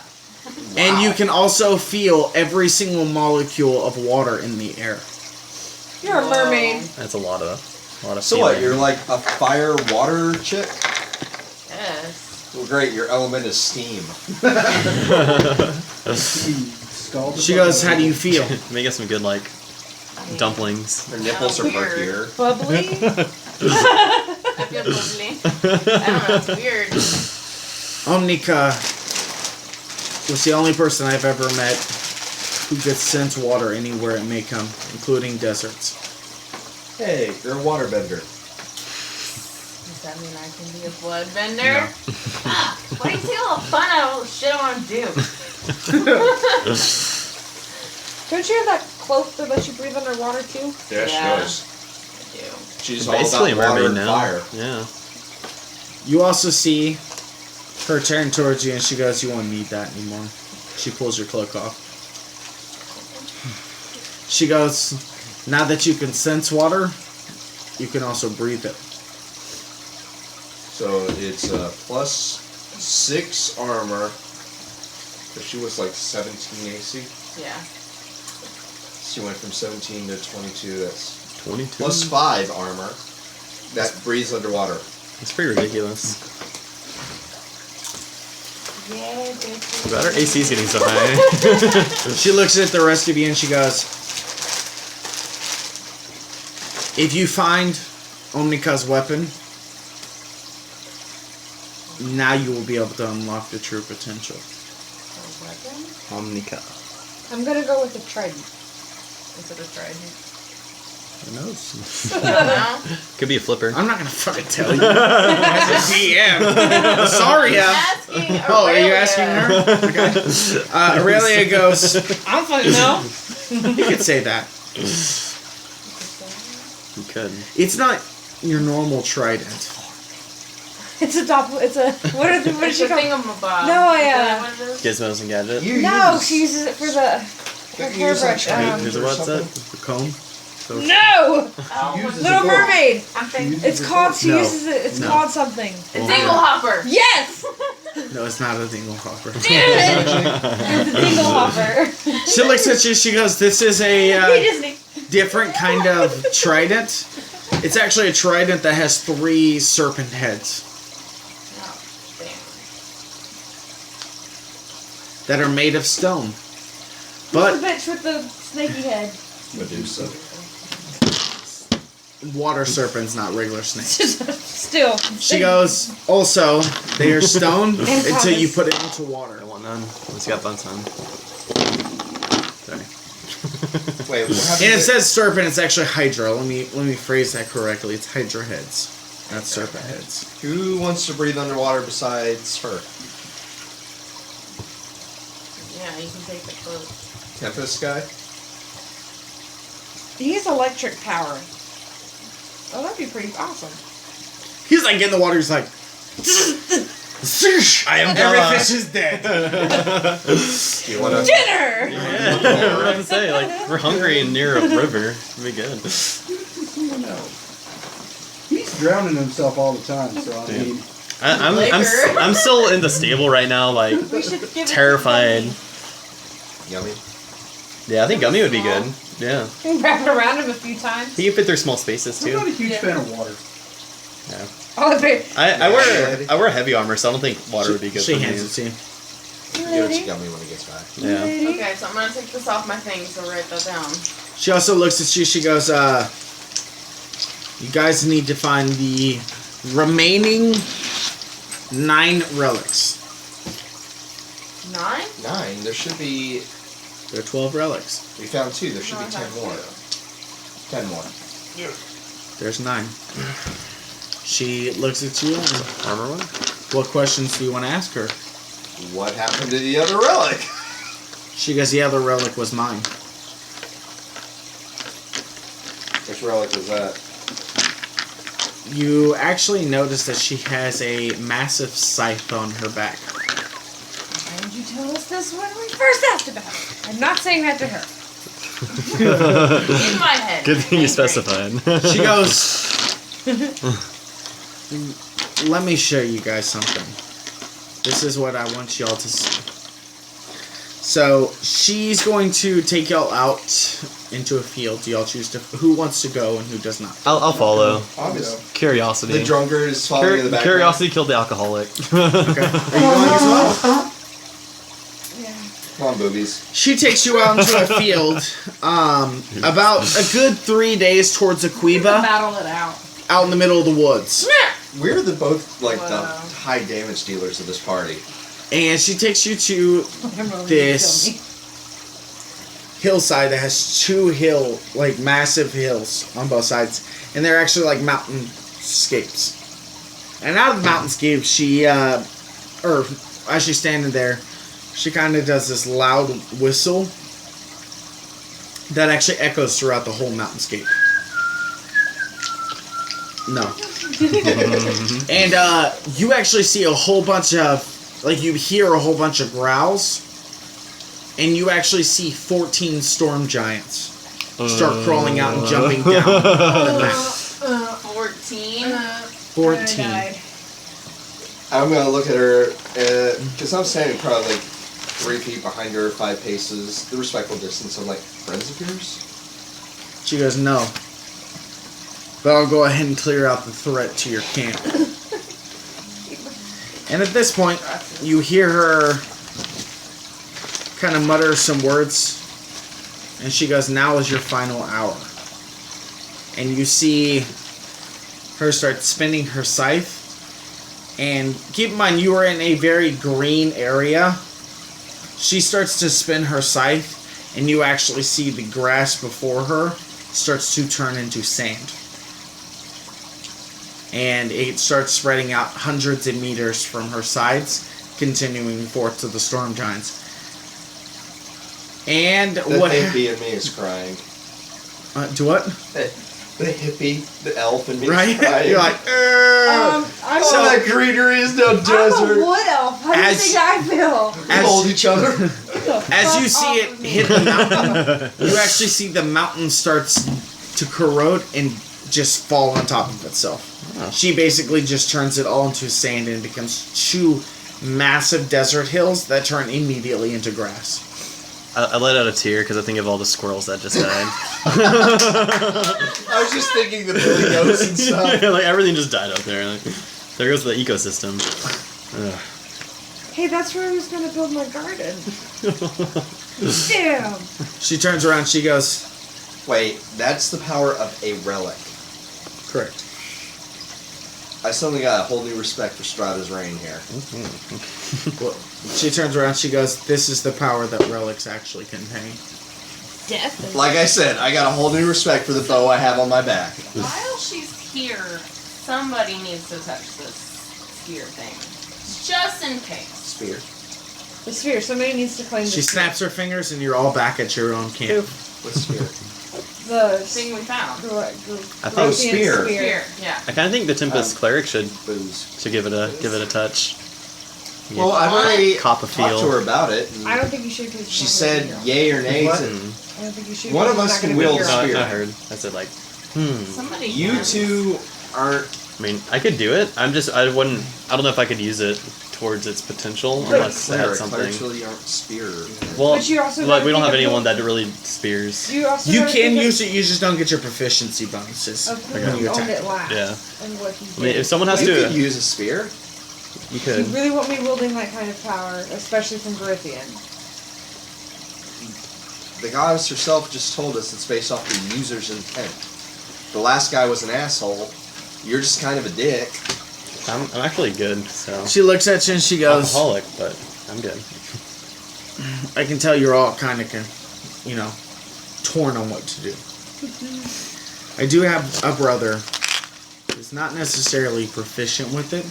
and you can also feel every single molecule of water in the air. You're a mermaid. That's a lot of So what, feeling. you're like a fire water chick? Yes. Well, great, your element is steam. She goes, how do you feel? Make us some good like dumplings. Her nipples are Weird. murkier. Bubbly. I feel bubbly. I don't know, it's weird. Omnika was the only person I've ever met who could sense water anywhere it may come, including deserts. Hey, you're a waterbender. Does that mean I can be a bloodbender? Why do you take all the fun out of all the shit I want to do? Don't you have that cloak that lets you breathe underwater too? Yeah, she Yeah. does. I do. She's all Basically a about water mermaid and now. fire. Yeah. You also see her turn towards you and she goes, "You won't need that anymore." She pulls your cloak off. She goes, "Now that you can sense water, you can also breathe it." So it's plus 6 armor. So she was like 17 AC. Yeah. She went from 17 to 22. That's 22. plus 5 armor. That breathes underwater. It's pretty ridiculous. Yeah, bitch. But our AC's getting so high. She looks at the rest of you and she goes, "If you find Omnika's weapon, now you will be able to unlock the true potential." Omnica. I'm gonna go with the trident. Instead of trident. Who knows? I don't know. Could be a flipper. I'm not gonna fucking tell you. As a DM. Sorry, Asking Oh, are you Aurelia. asking her? Okay. Aurelia goes, I don't fucking know. "You could say that. You could. It's not your normal trident. It's a top. It's a. What is It's she a called? thingamabob. No, Is yeah. that what it is? Gizmos and gadgets. No, she uses it for the. Her Don't you use like hairbrush. chains Here's a or what's something? that? The comb? So No! Oh, uses Little a book. Mermaid! I'm thinking. It's called. She No. uses it. It's No. called something. A dinglehopper. Yes! No, it's not a dingle hopper. Damn it! It's a dingle hopper. She looks at you, she goes, "This is He a just need- different kind of trident. It's actually a trident that has 3 serpent heads Oh, damn. that are made of stone. Who's But the bitch with the snaky head? Medusa. water serpents, not regular snakes." Still. She goes, "Also, they are stone until you promise. put it into water." I want none. Unless you got fun time. Sorry. Wait, what happened And it to- says serpent, it's actually hydra. Let me phrase that correctly. It's hydra heads, not serpent heads. Who wants to breathe underwater besides her? Yeah, you can take the cloak. Tempest guy? He's electric power. Oh, that'd be pretty awesome. He's like in the water, he's like, I am every God. fish is dead. Do you want to? Dinner! Yeah, I was about to say, like, we're hungry and near a river. It'd be good. He's drowning himself all the time, so I mean, I'm still in the stable right now, like, We should give it to terrified. Yummy. Yeah, I think Gummy would be good. Yeah. Gummy. Wrap it around him a few times. He can fit through small spaces, I'm not too. a huge fan of water. Yeah. Oh, babe. I wear heavy armor, so I don't think water would be good She for hands me. it to you. Give it to Gummy when he gets back. Yeah. Okay, so I'm gonna take this off my thing, so write that down. She also looks at you, she goes, you guys need to find the remaining 9 relics. 9? 9. There should be. There are 12 relics. We found 2. There should No, be I 10 found more. 10 more. There's 9. She looks at you and, Armor one? "What questions do you want to ask her?" What happened to the other relic? She goes, "The other relic was mine." Which relic was that? You actually notice that she has a massive scythe on her back. Why did you tell us this when we first asked about it? I'm not saying that to her. In my head. Good thing you Angry. specified. She goes, "Let me show you guys something. This is what I want y'all to see." So she's going to take y'all out into a field. Do y'all choose to? Who wants to go and who does not? I'll follow. Obviously. Curiosity. The drunkard is following in the background. Curiosity killed the alcoholic. Okay. Are you going as well? Yeah. Come on, boobies. She takes you out into a field, about a good 3 days towards Aquiba, Battle it out. out in the middle of the woods. We're both like Wow. the high damage dealers of this party. And she takes you to this hillside that has two massive hills on both sides. And they're actually like mountainscapes. And out of the mountainscape, as she's standing there, she kind of does this loud whistle that actually echoes throughout the whole mountainscape. No. And you actually see a whole bunch of, you hear a whole bunch of growls, and you actually see 14 storm giants start crawling out and jumping down the map. 14. 14. I'm gonna look at her, because I'm standing probably like 3 feet behind her, 5 paces, the respectful distance. I'm like, friends of yours? She goes, no. But I'll go ahead and clear out the threat to your camp. And at this point, you hear her kind of mutter some words. And she goes, now is your final hour. And you see her start spinning her scythe. And keep in mind, you are in a very green area. She starts to spin her scythe. And you actually see the grass before her starts to turn into sand. And it starts spreading out hundreds of meters from her sides, continuing forth to the storm giants. And The what? hippie in me is crying. Do what? The hippie, the elf in me Right? is crying. You're like, I'm So that greenery is no I'm a desert. wood elf. How do you As- think I feel? We hold each other. as you see it hit the mountain, you actually see the mountain starts to corrode and just fall on top of itself. She basically just turns it all into sand and becomes 2 massive desert hills that turn immediately into grass. I let out a tear because I think of all the squirrels that just died. I was just thinking the Billy Goats and stuff. Like everything just died up there. Like, there goes the ecosystem. Ugh. Hey, that's where I was gonna build my garden. Damn. She turns around, she goes, Wait, that's the power of a relic. correct. I suddenly got a whole new respect for Strata's Rain here. Well, she turns around, she goes, this is the power that relics actually contain. Death. Like I said, I got a whole new respect for the bow I have on my back. While she's here, somebody needs to touch this spear thing. Just in case. Spear. The sphere. Somebody needs to claim the She sphere. snaps her fingers and you're all back at your own camp. What spear? The Thing we found. I think Oh, spear. Spear, yeah. I kind of think the Tempest Cleric should Booze. give it a touch. Well, I've already Cop a talked feel. to her about it. and I don't think you should. 'Cause it's She not said gonna be yay or nay. What? to- I don't think you should. One of because us it's can not gonna wield be the your- spear. I heard. I said like, Somebody You can. two aren't. I mean, I could do it. I don't know if I could use it towards its potential unless it had Cleric. something. Clerics really aren't spear. Well, But you also like gotta we don't think have of anyone the- that really spears. You also. You gotta can think use it, you just don't get your proficiency bonuses of who when you owned attack. it last. Yeah. And what he did. I mean, if someone has You to, could use a spear. you You could. really want me wielding that kind of power, especially from Grithian. The goddess herself just told us it's based off the user's intent. The last guy was an asshole. You're just kind of a dick. I'm actually good. So She looks at you and she goes, alcoholic, but I'm good. I can tell you're all kind of, torn on what to do. I do have a brother who's not necessarily proficient with it,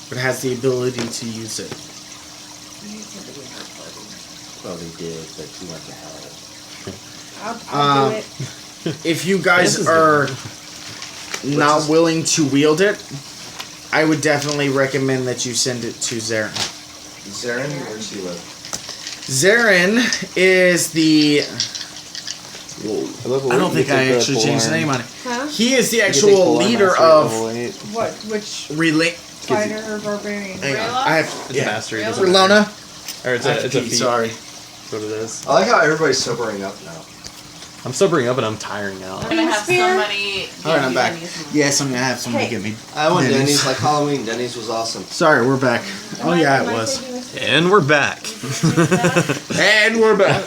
but has the ability to use it. Well, they did, but he went to hell. I'll do it. If you This guys is are What's not this? willing to wield it, I would definitely recommend that you send it to Zarin. Zarin, where does he live? Zarin is the... I don't think I actually changed the name on it. Huh? He is the actual leader of What? Which relate. fighter or barbarian? Hang on, Rayla? I have It's a mastery. Really? Doesn't matter. Relona. Or it's I a have to pee, feat. sorry. That's what it is. I like how everybody's sobering up now. I'm sobering up and I'm tiring out. I'm gonna have Spear? somebody. All right, give I'm you back. Denny's money. Yes, I'm gonna have somebody Hey. give me. I went Denny's. Denny's like Halloween. Denny's was awesome. Sorry, we're back. Oh yeah, it Am I was. taking this? And we're back. And we're back.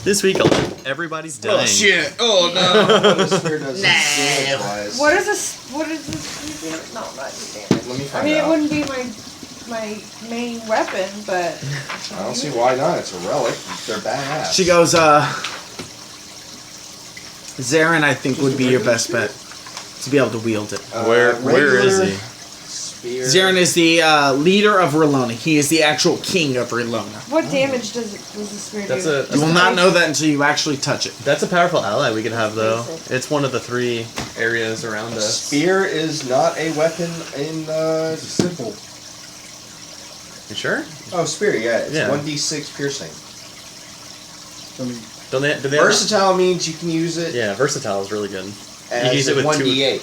This week, Everybody's dying. Oh shit! Oh no! What the spear does damage-wise. What is this? What is this? No, not damage. Let me I find mean, out. it wouldn't be my main weapon, but I don't see why not. It's a relic. They're badass. She goes, Zarin, I think, would be your best bet to be able to wield it. Where is regular he? Spear. Zarin is the leader of Relona. He is the actual king of Relona. what damage does the spear That's do? a You will not know that until you actually touch it. that's a powerful ally we could have though. Basic. It's one of the 3 areas around us. Spear is not a weapon in simple. You sure? Oh, spear, yeah. It's Yeah. 1d6 piercing. I mean, Do they have Versatile means you can use it Yeah, versatile is really good. You can as use it with 1d8.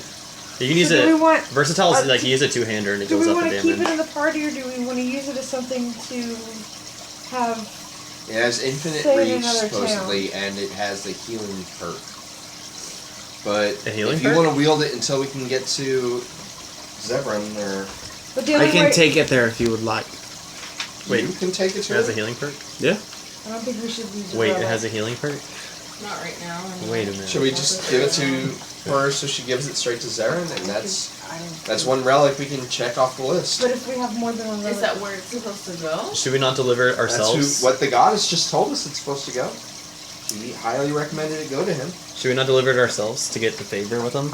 You can use So do it. we want- Versatile is like you use a 2-hander and it Do goes we up want in to keep damage. it in the party, or do we want to use it as something to have? It has infinite Say in reach, another supposedly, and it has the healing perk. But A healing if you perk? want to wield it until we can get to Zevran, or But the I only can way, take it there if you would like. Wait, you can take it It to has a it. healing perk? Yeah? I don't think we should use. Wait, it relic. has a healing perk? Not right now. Wait a minute. Should we just give it to her so she gives it straight to Zevran? And that's I don't- that's one relic we can check off the list. But if we have more than one relic, Is that where it's supposed to go? Should we not deliver it ourselves? That's what the goddess just told us it's supposed to go. He highly recommended it go to him. Should we not deliver it ourselves to get the favor with him?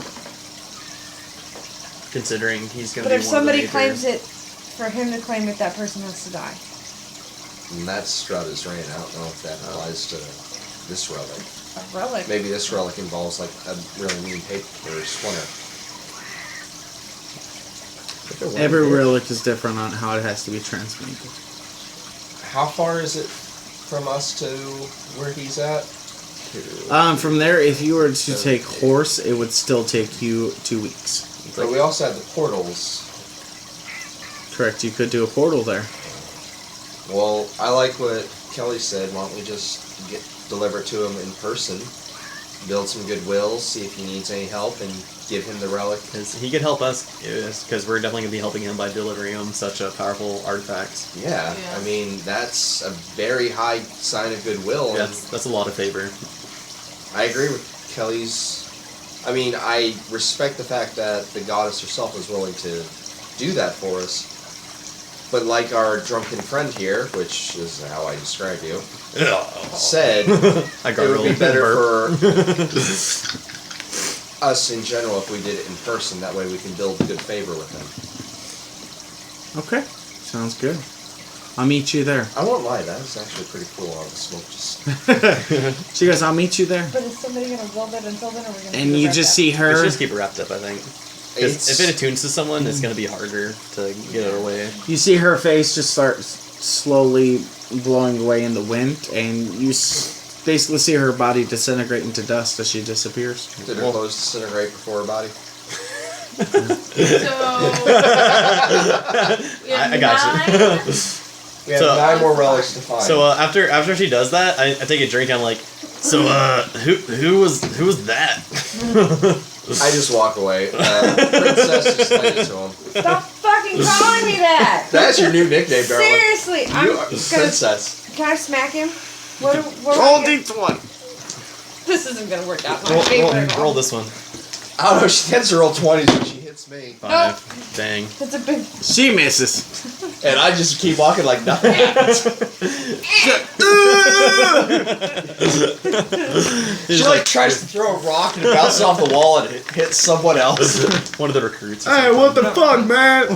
Considering he's going to But be if one of the somebody major- claims it, for him to claim it, that person has to die. And that's Strata's Rain. I don't know if that applies to this relic. A relic. Maybe this relic involves like a really mean paper or splinter. Every relic is different on how it has to be transmuted. How far is it from us to where he's at? From there, if you were to take horse, it would still take you 2 weeks. But we also have the portals. Correct, you could do a portal there. Well, I like what Kelly said. Why don't we just deliver it to him in person, build some goodwill, see if he needs any help, and give him the relic. Because he could help us, because we're definitely going to be helping him by delivering him such a powerful artifact. Yeah, Yeah. I mean, that's a very high sign of goodwill. and That's a lot of favor. I agree with Kelly's. I mean, I respect the fact that the goddess herself was willing to do that for us. But like our drunken friend here, which is how I describe you, said, I it would be gargled. better Burp. for us in general if we did it in person. That way we can build good favor with him. Okay, sounds good. I'll meet you there. I won't lie, that was actually pretty cool. All the smoke just... She goes, I'll meet you there. But is somebody gonna build it until then, or are we gonna? And keep it you right just back? see We should her. just keep it wrapped up, I think. 'Cause if it attunes to someone, it's going to be harder to get it away. You see her face just start slowly blowing away in the wind, and you basically see her body disintegrate into dust as she disappears. Did her clothes disintegrate before her body? So I got you. We have So- 9 more relics to find. So after she does that, I take a drink. I'm like, so who was that? I just walk away. Princess explained it to him. Stop fucking calling me that. That's your new nickname, darling. Seriously, I'm You are gonna. Princess. Can I smack him? What? What? Roll D20. This isn't gonna work out. in my roll, favor roll, at all. roll this one. I don't know, she tends to roll 20s when she hits me. 5. Dang. It's a big. She misses. And I just keep walking like nothing. She like tries to throw a rock and it bounces off the wall and it hits someone else. One of the recruits. or Hey, something. what the fuck, man?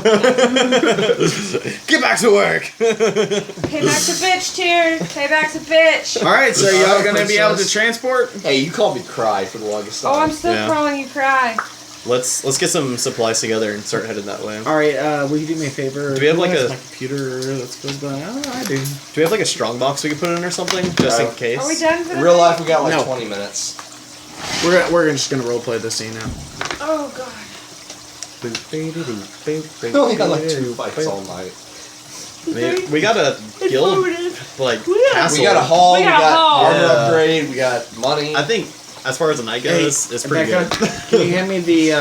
Get back to work. Payback's a bitch, Tyr. Payback's a bitch. All right, so y'all gonna be able to Princess. transport? Hey, you called me Cry for the longest time. Oh, I'm still Yeah. calling you cry. Let's get some supplies together and start headed that way. All right, will you do me a favor? Do we have, Who like, has a- my computer that's goes by? Oh, I do. Do we have like a strong box we can put in or something, just in case? Are we done for In the real night? life, we got like No. 20 minutes. We're just gonna roleplay this scene now. Oh god. We only got like 2 fights all night. I mean, we got a guild like castle. We got a haul, We we got a got haul. armor Yeah. upgrade, we got money. I think as far as the night goes, it's pretty Rebecca, good. Can you hand me the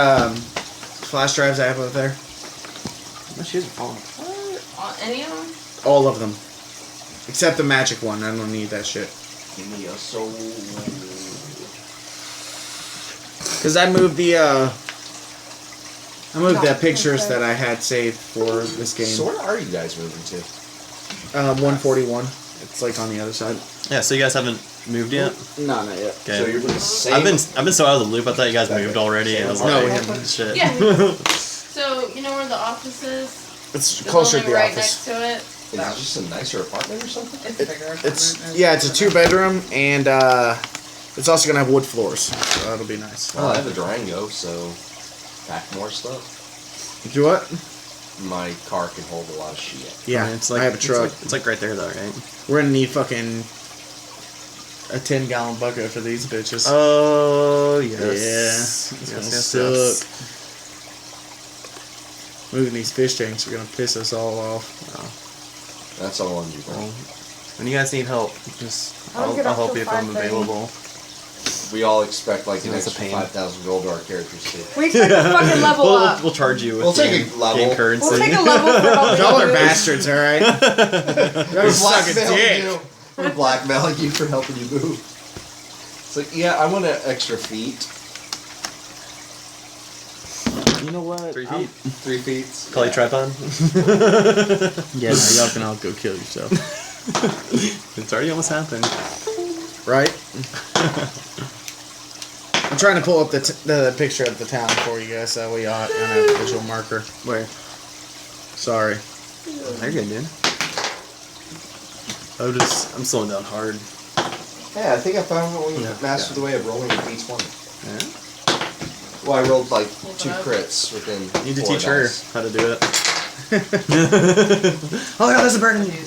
flash drives I have over there? she has a phone. Any of them? All of them. Except the magic one. I don't need that shit. Give me a soul. Because I moved the pictures that I had saved for this game. So where are you guys moving to? 141. It's like on the other side. Yeah, so you guys haven't moved yet? No, not yet. Okay. So you're with the same. I've been so out of the loop. I thought you guys moved already. And I was No, like, we haven't. shit. Yeah. So, you know where the office is? It's The closer to building the right office. next to it? Is it just a nicer apartment or something? It's a bigger apartment. It's a 2-bedroom and it's also gonna have wood floors, so that'll be nice. Well, I have a Durango, so pack more stuff. Do what? My car can hold a lot of shit. Yeah, I mean, it's like, I have a truck. It's like right there, though, right? We're gonna need fucking a 10-gallon bucket for these bitches. Oh, yeah, it's gonna suck. Moving these fish tanks are gonna piss us all off. That's all on you, bro. Well, when you guys need help, just I'll get I'll off help till you if I'm 5:30. available. We all expect like an That's a extra pain. 5,000 gold to our characters too. We expect to fucking level up. We'll charge you with We'll take game, a level. game currency. We'll take a level for helping Y'all you are move. bastards, alright? Y'all suck a dick. We're blackmailing you for helping you move. It's like, yeah, I want an extra feet. You know what? 3 feet. 3 feet. Call you tripod. Yeah, no, y'all can all go kill yourself. It's already almost happened. Right? I'm trying to pull up the picture of the town for you guys so we all have a visual marker. Where? Sorry. They're good, dude. I'm slowing down hard. Yeah, I think I found when we Yeah, mastered the way of rolling a D20. Yeah. Well, I rolled like 2 crits within. Need to 4 teach her dice. how to do it. Oh god, there's a bird in here. I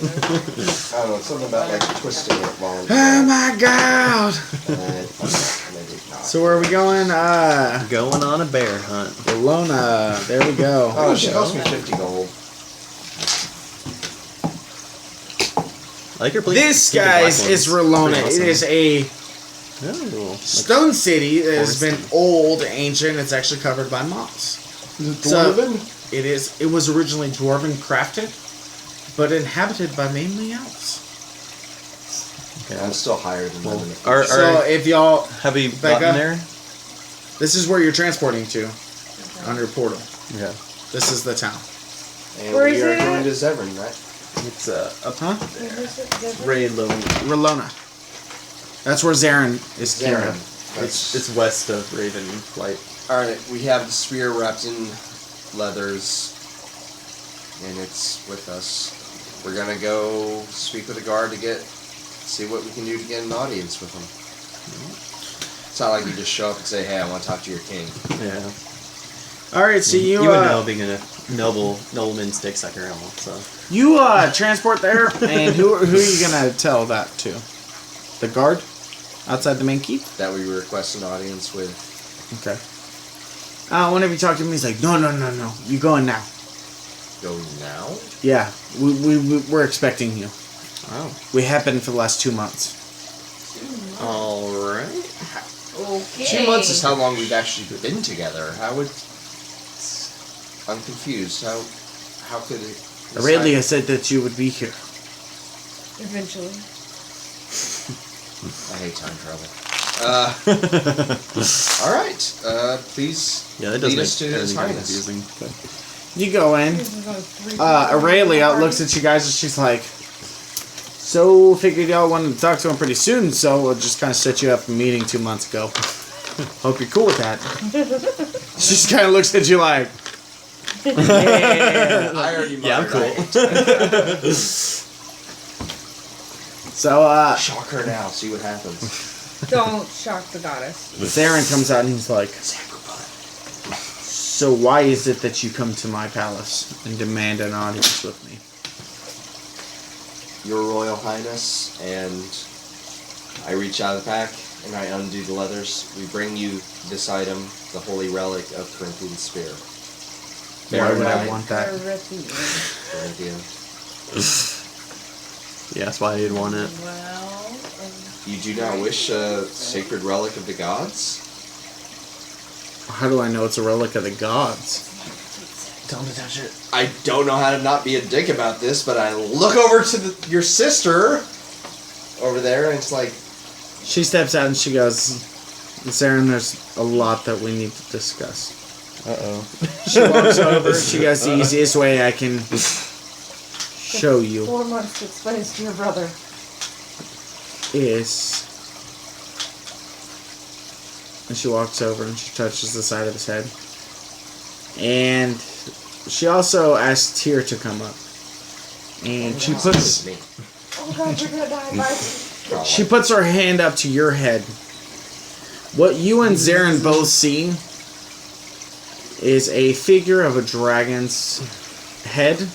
don't know, something about like twisting it while. Oh my god! Maybe not. So where are we going? Going on a bear hunt. Bologna. There we go. Oh, she cost me 50 gold. I like your place. This, guys, is Relona. Awesome. It is a Oh, stone city that has been forest. old, ancient. It's actually covered by moss. Is it So- dwarven? It is. It was originally dwarven crafted, but inhabited by mainly elves. Okay. I'm still higher than them in the Are- So if y'all, Have you Becca? gotten there? this is where you're transporting to, on your portal. Yeah. This is the town. And Where we is are it going at? to Zevran, right? It's up Huh? Ray Low. Relona. That's where Zarin is. Zevran. It's west of Raven Flight. Alright, we have the spear wrapped in leathers, and it's with us. We're gonna go speak with the guard to see what we can do to get an audience with him. It's not like you just show up and say, hey, I want to talk to your king. Yeah. All right, so you would know being a nobleman stick sucker almost. So you transport there, and who are you gonna tell that to? The guard outside the main keep. That we request an audience with. Okay. Whenever you talk to him, he's like, no, you going now? Go now? Yeah, we're expecting you. oh, We have been for the last 2 months. all right. Okay. 2 months is how long we've actually been together. How would... I'm confused. How could it... Aurelia said that you would be here. Eventually. I hate time travel. Alright. Please Yeah, that does lead make us to His everything kind of Highness. confusing. You go in. Aurelia looks at you guys and she's like, so figured y'all wanted to talk to him pretty soon, so we'll just kind of set you up a meeting 2 months ago. Hope you're cool with that. She just kind of looks at you like, yeah. I already Yeah, I'm muttered, cool. So, Shock her now. See what happens. Don't shock the goddess. Zarin comes out and he's like, so why is it that you come to my palace and demand an audience with me? Your Royal Highness, and I reach out of the pack and I undo the leathers. We bring you this item, the holy relic of Corinthian spear. Why would I Baronite, want that? Corinthian. Yeah, that's why I didn't want it. Well, You do not wish a sacred relic of the gods? How do I know it's a relic of the gods? Tell him to touch it. I don't know how to not be a dick about this, but I look over to your sister over there, and it's like, She steps out and she goes, Zarin, there's a lot that we need to discuss. Uh-oh. She walks over. She goes, the easiest way I can show you 4 months to explain this to your brother. is... And she walks over and she touches the side of his head. And she also asks Tyr to come up. And she puts... me. Oh god, you're gonna die, guys. She puts her hand up to your head. What you and Zarin both see is a figure of a dragon's head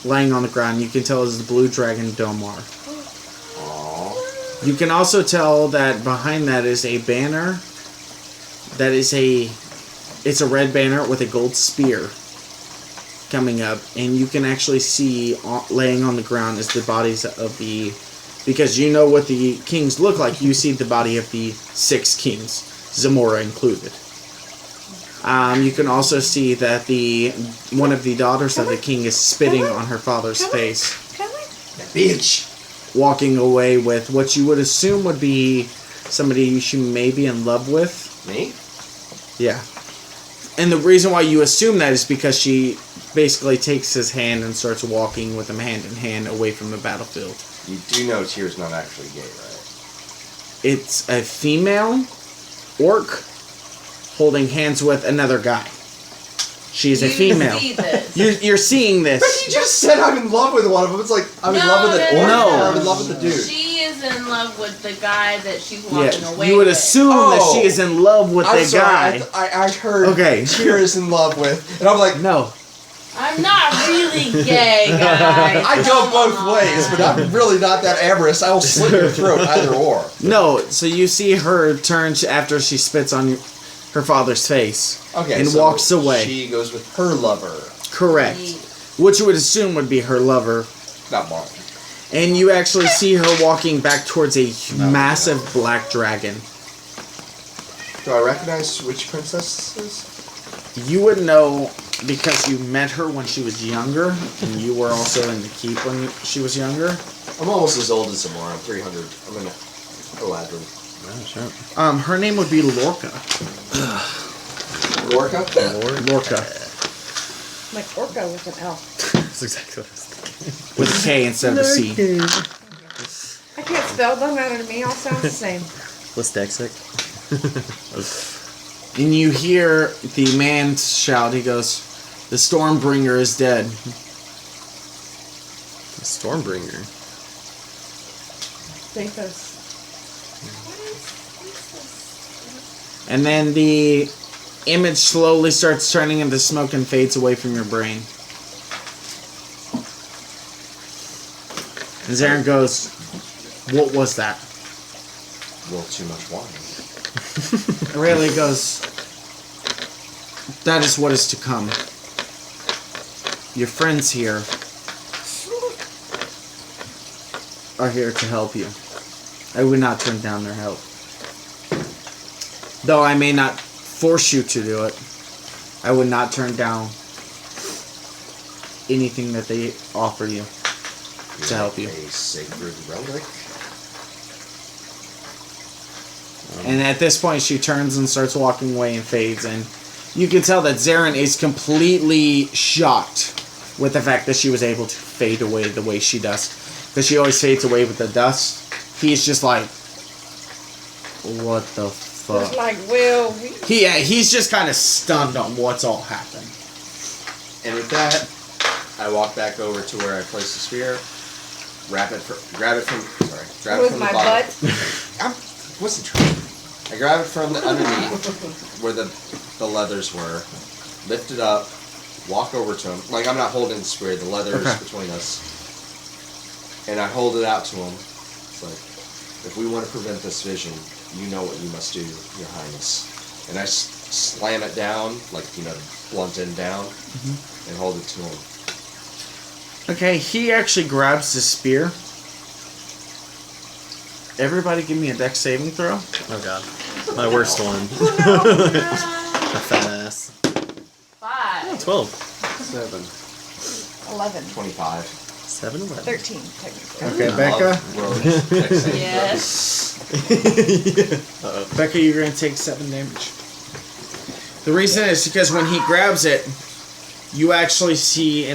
laying on the ground. You can tell it's the blue dragon Domar. Aww. You can also tell that behind that is a banner. That is it's a red banner with a gold spear coming up, and you can actually see laying on the ground is the bodies of the, because you know what the kings look like, you see the body of the 6 kings, Zamora included. You can also see that one of the daughters of the king is spitting on her father's face, That bitch. walking away with what you would assume would be somebody she may be in love with. Me? Yeah. And the reason why you assume that is because she basically takes his hand and starts walking with him hand in hand away from the battlefield. You do know Tyr's not actually gay, right? It's a female orc holding hands with another guy. She's a female. See this. You're seeing this. But you just said I'm in love with one of them. It's like, I'm in love with an orc, no. or I'm in love with the dude. She is in love with the guy that she's walking away you would with. assume that she is in love with I'm the sorry, guy. I heard Okay. Tyr is in love with, and I'm like, No. I'm not really gay, guys. I go both ways, but I'm really not that amorous. I will slit your throat either or. No, so you see her turn after she spits on her father's face Okay, and so walks away. She goes with her lover, Correct. Which you would assume would be her lover. not mine. And you actually see her walking back towards a massive black dragon. Do I recognize which princess this is? You would know because you met her when she was younger, and you were also in the keep when she was younger. I'm almost as old as Zamora. I'm 300. I'm in Eladrin. Oh, sure. Her name would be Lorca. Lorca? Lorca. Like Orca with an L. That's exactly what I was thinking. With a K instead of a C. I can't spell, doesn't matter to me, all sounds the same. What's Dexic? And you hear the man shout, he goes, "The Stormbringer is dead." The Stormbringer. Zathos. And then the image slowly starts turning into smoke and fades away from your brain. And Zarin goes, "What was that?" Well, too much wine. Aurelia goes, "That is what is to come. Your friends here are here to help you. I would not turn down their help. Though I may not force you to do it, I would not turn down anything that they offer you to help you." A sacred relic. And at this point, she turns and starts walking away and fades. And you can tell that Zarin is completely shocked with the fact that she was able to fade away the way she does. Because she always fades away with the dust. He's just like, what the fuck? Just like, well, we... He's just kind of stunned on what's all happened. And with that, I walk back over to where I placed the spear, grab it from With the my bottom. butt. I wasn't trying. I grab it from the underneath where the leathers were, lift it up, walk over to him. Like, I'm not holding the spear, the leather is between us. And I hold it out to him. It's like, if we want to prevent this vision, you know what you must do, Your Highness. And I slam it down, like, blunt end down, and hold it to him. Okay, he actually grabs the spear. Everybody give me a dex saving throw. Oh god. My worst one. A fat ass. 5. 12. 7. 11. 25. 7-11. 13, technically. Okay, Becca. Yes. Becca, you're gonna take 7 damage. The reason is because when he grabs it, you actually see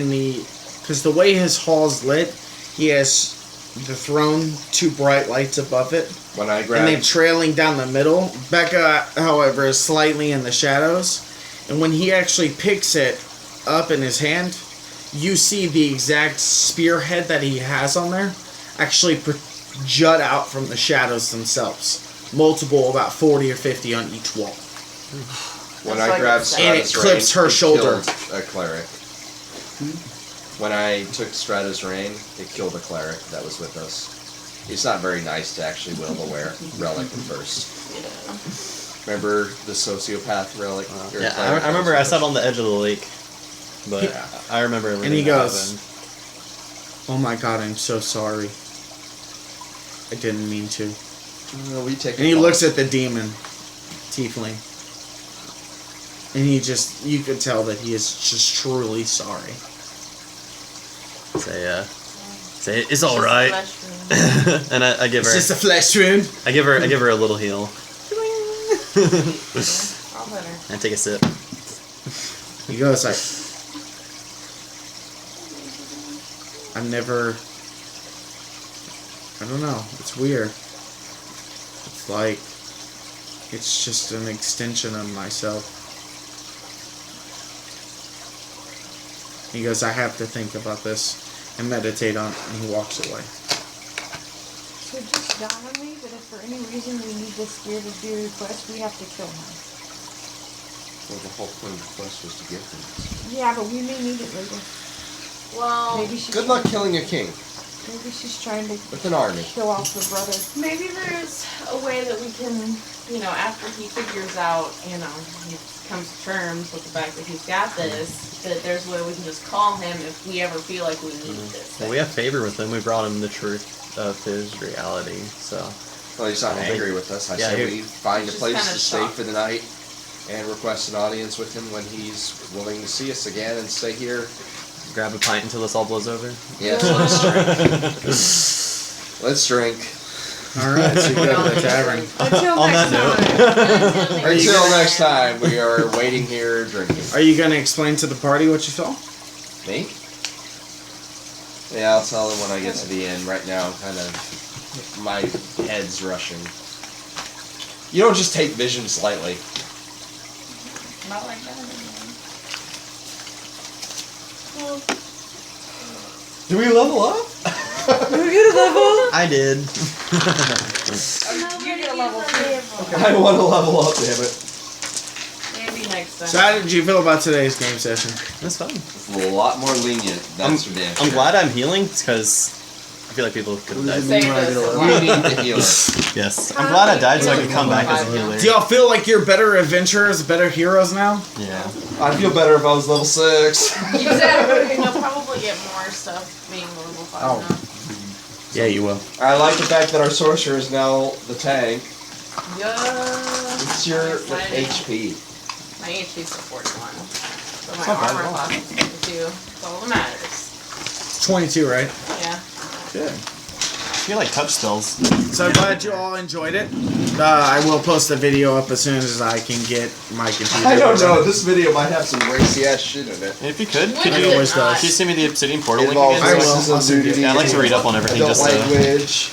because the way his hall's lit, he has the throne, 2 bright lights above it, When I and grab, then trailing down the middle. Becca, however, is slightly in the shadows, and when he actually picks it up in his hand, you see the exact spearhead that he has on there actually jut out from the shadows themselves. Multiple, about 40 or 50 on each wall. when That's I like grabbed it's- And it Strata's clips Rain, her it shoulder. killed a cleric. When I took Strata's Rain, it killed a cleric that was with us. It's not very nice to actually wield a relic at first. Yeah. Remember the sociopath relic? or Yeah, cleric I remember that I was sat with on the edge of the lake, but Yeah. I remember everything. And he that goes, happened. "Oh my god, I'm so sorry. I didn't mean to." us? No, we take. And he looks at the demon, tiefling. And you could tell that he is just truly sorry. Say it's all right, and I give It's her, just a flesh wound. I give her a little heal, All better. and take a sip. He goes like, I don't know, it's weird. It's like, it's just an extension of myself. He goes, I have to think about this and meditate on it, and he walks away. So it just dawned on me that if for any reason we need this spear to do a quest, we have to kill him. Well, the whole point of the quest was to get them. Yeah, but we may need it later. Well, Maybe she's Good luck killing a king Maybe she's trying to with an army. kill off her brother. maybe there's a way that we can, after he figures out, he comes to terms with the fact that he's got this, that there's a way we can just call him if we ever feel like we need this. Well, we have favor with him. We brought him the truth of his reality. So Well, he's not angry with us. I Yeah, say he- we find a He's just place kinda to stay shocked. for the night and request an audience with him when he's willing to see us again and stay here. grab a pint until this all blows over. Yes, let's drink. Let's drink. Alright, so you go to the tavern. Until On next that time. Until next time, we are waiting here drinking. Are you going to explain to the party what you saw? Me? Yeah, I'll tell them when I get to the end. Right now, my head's rushing. You don't just take visions lightly. Not like that anymore. Do we level up? I did. You get a level 2. I want to level up, damn it. Maybe next time. So how did you feel about today's game session? That's fun. It's a lot more lenient, that's for damn I'm sure. glad I'm healing because I feel like people could have died. Save us. We need the healer. Yes, I'm glad I died so I could come back as a healer. Do y'all feel like you're better adventurers, better heroes now? Yeah. I'd feel better if I was level 6. Exactly. You'll probably get more stuff being level 5 Oh. now. Yeah, you will. I like the fact that our sorcerer is now the tank. Yeah. What's your Exciting. HP? My HP is 41. So my not bad at armor all. class is 22. That's all that matters. 22, right? Yeah. Good. You like touch spells. So I'm glad you all enjoyed it. I will post the video up as soon as I can get my computer. I don't know. This video might have some racy ass shit in it. If you could, When could is you it always not? does. Could you send me the Obsidian Portal link Involves again? I will. racism, I'll send you- nudity, Yeah, I'd like to read up on everything adult just so. language.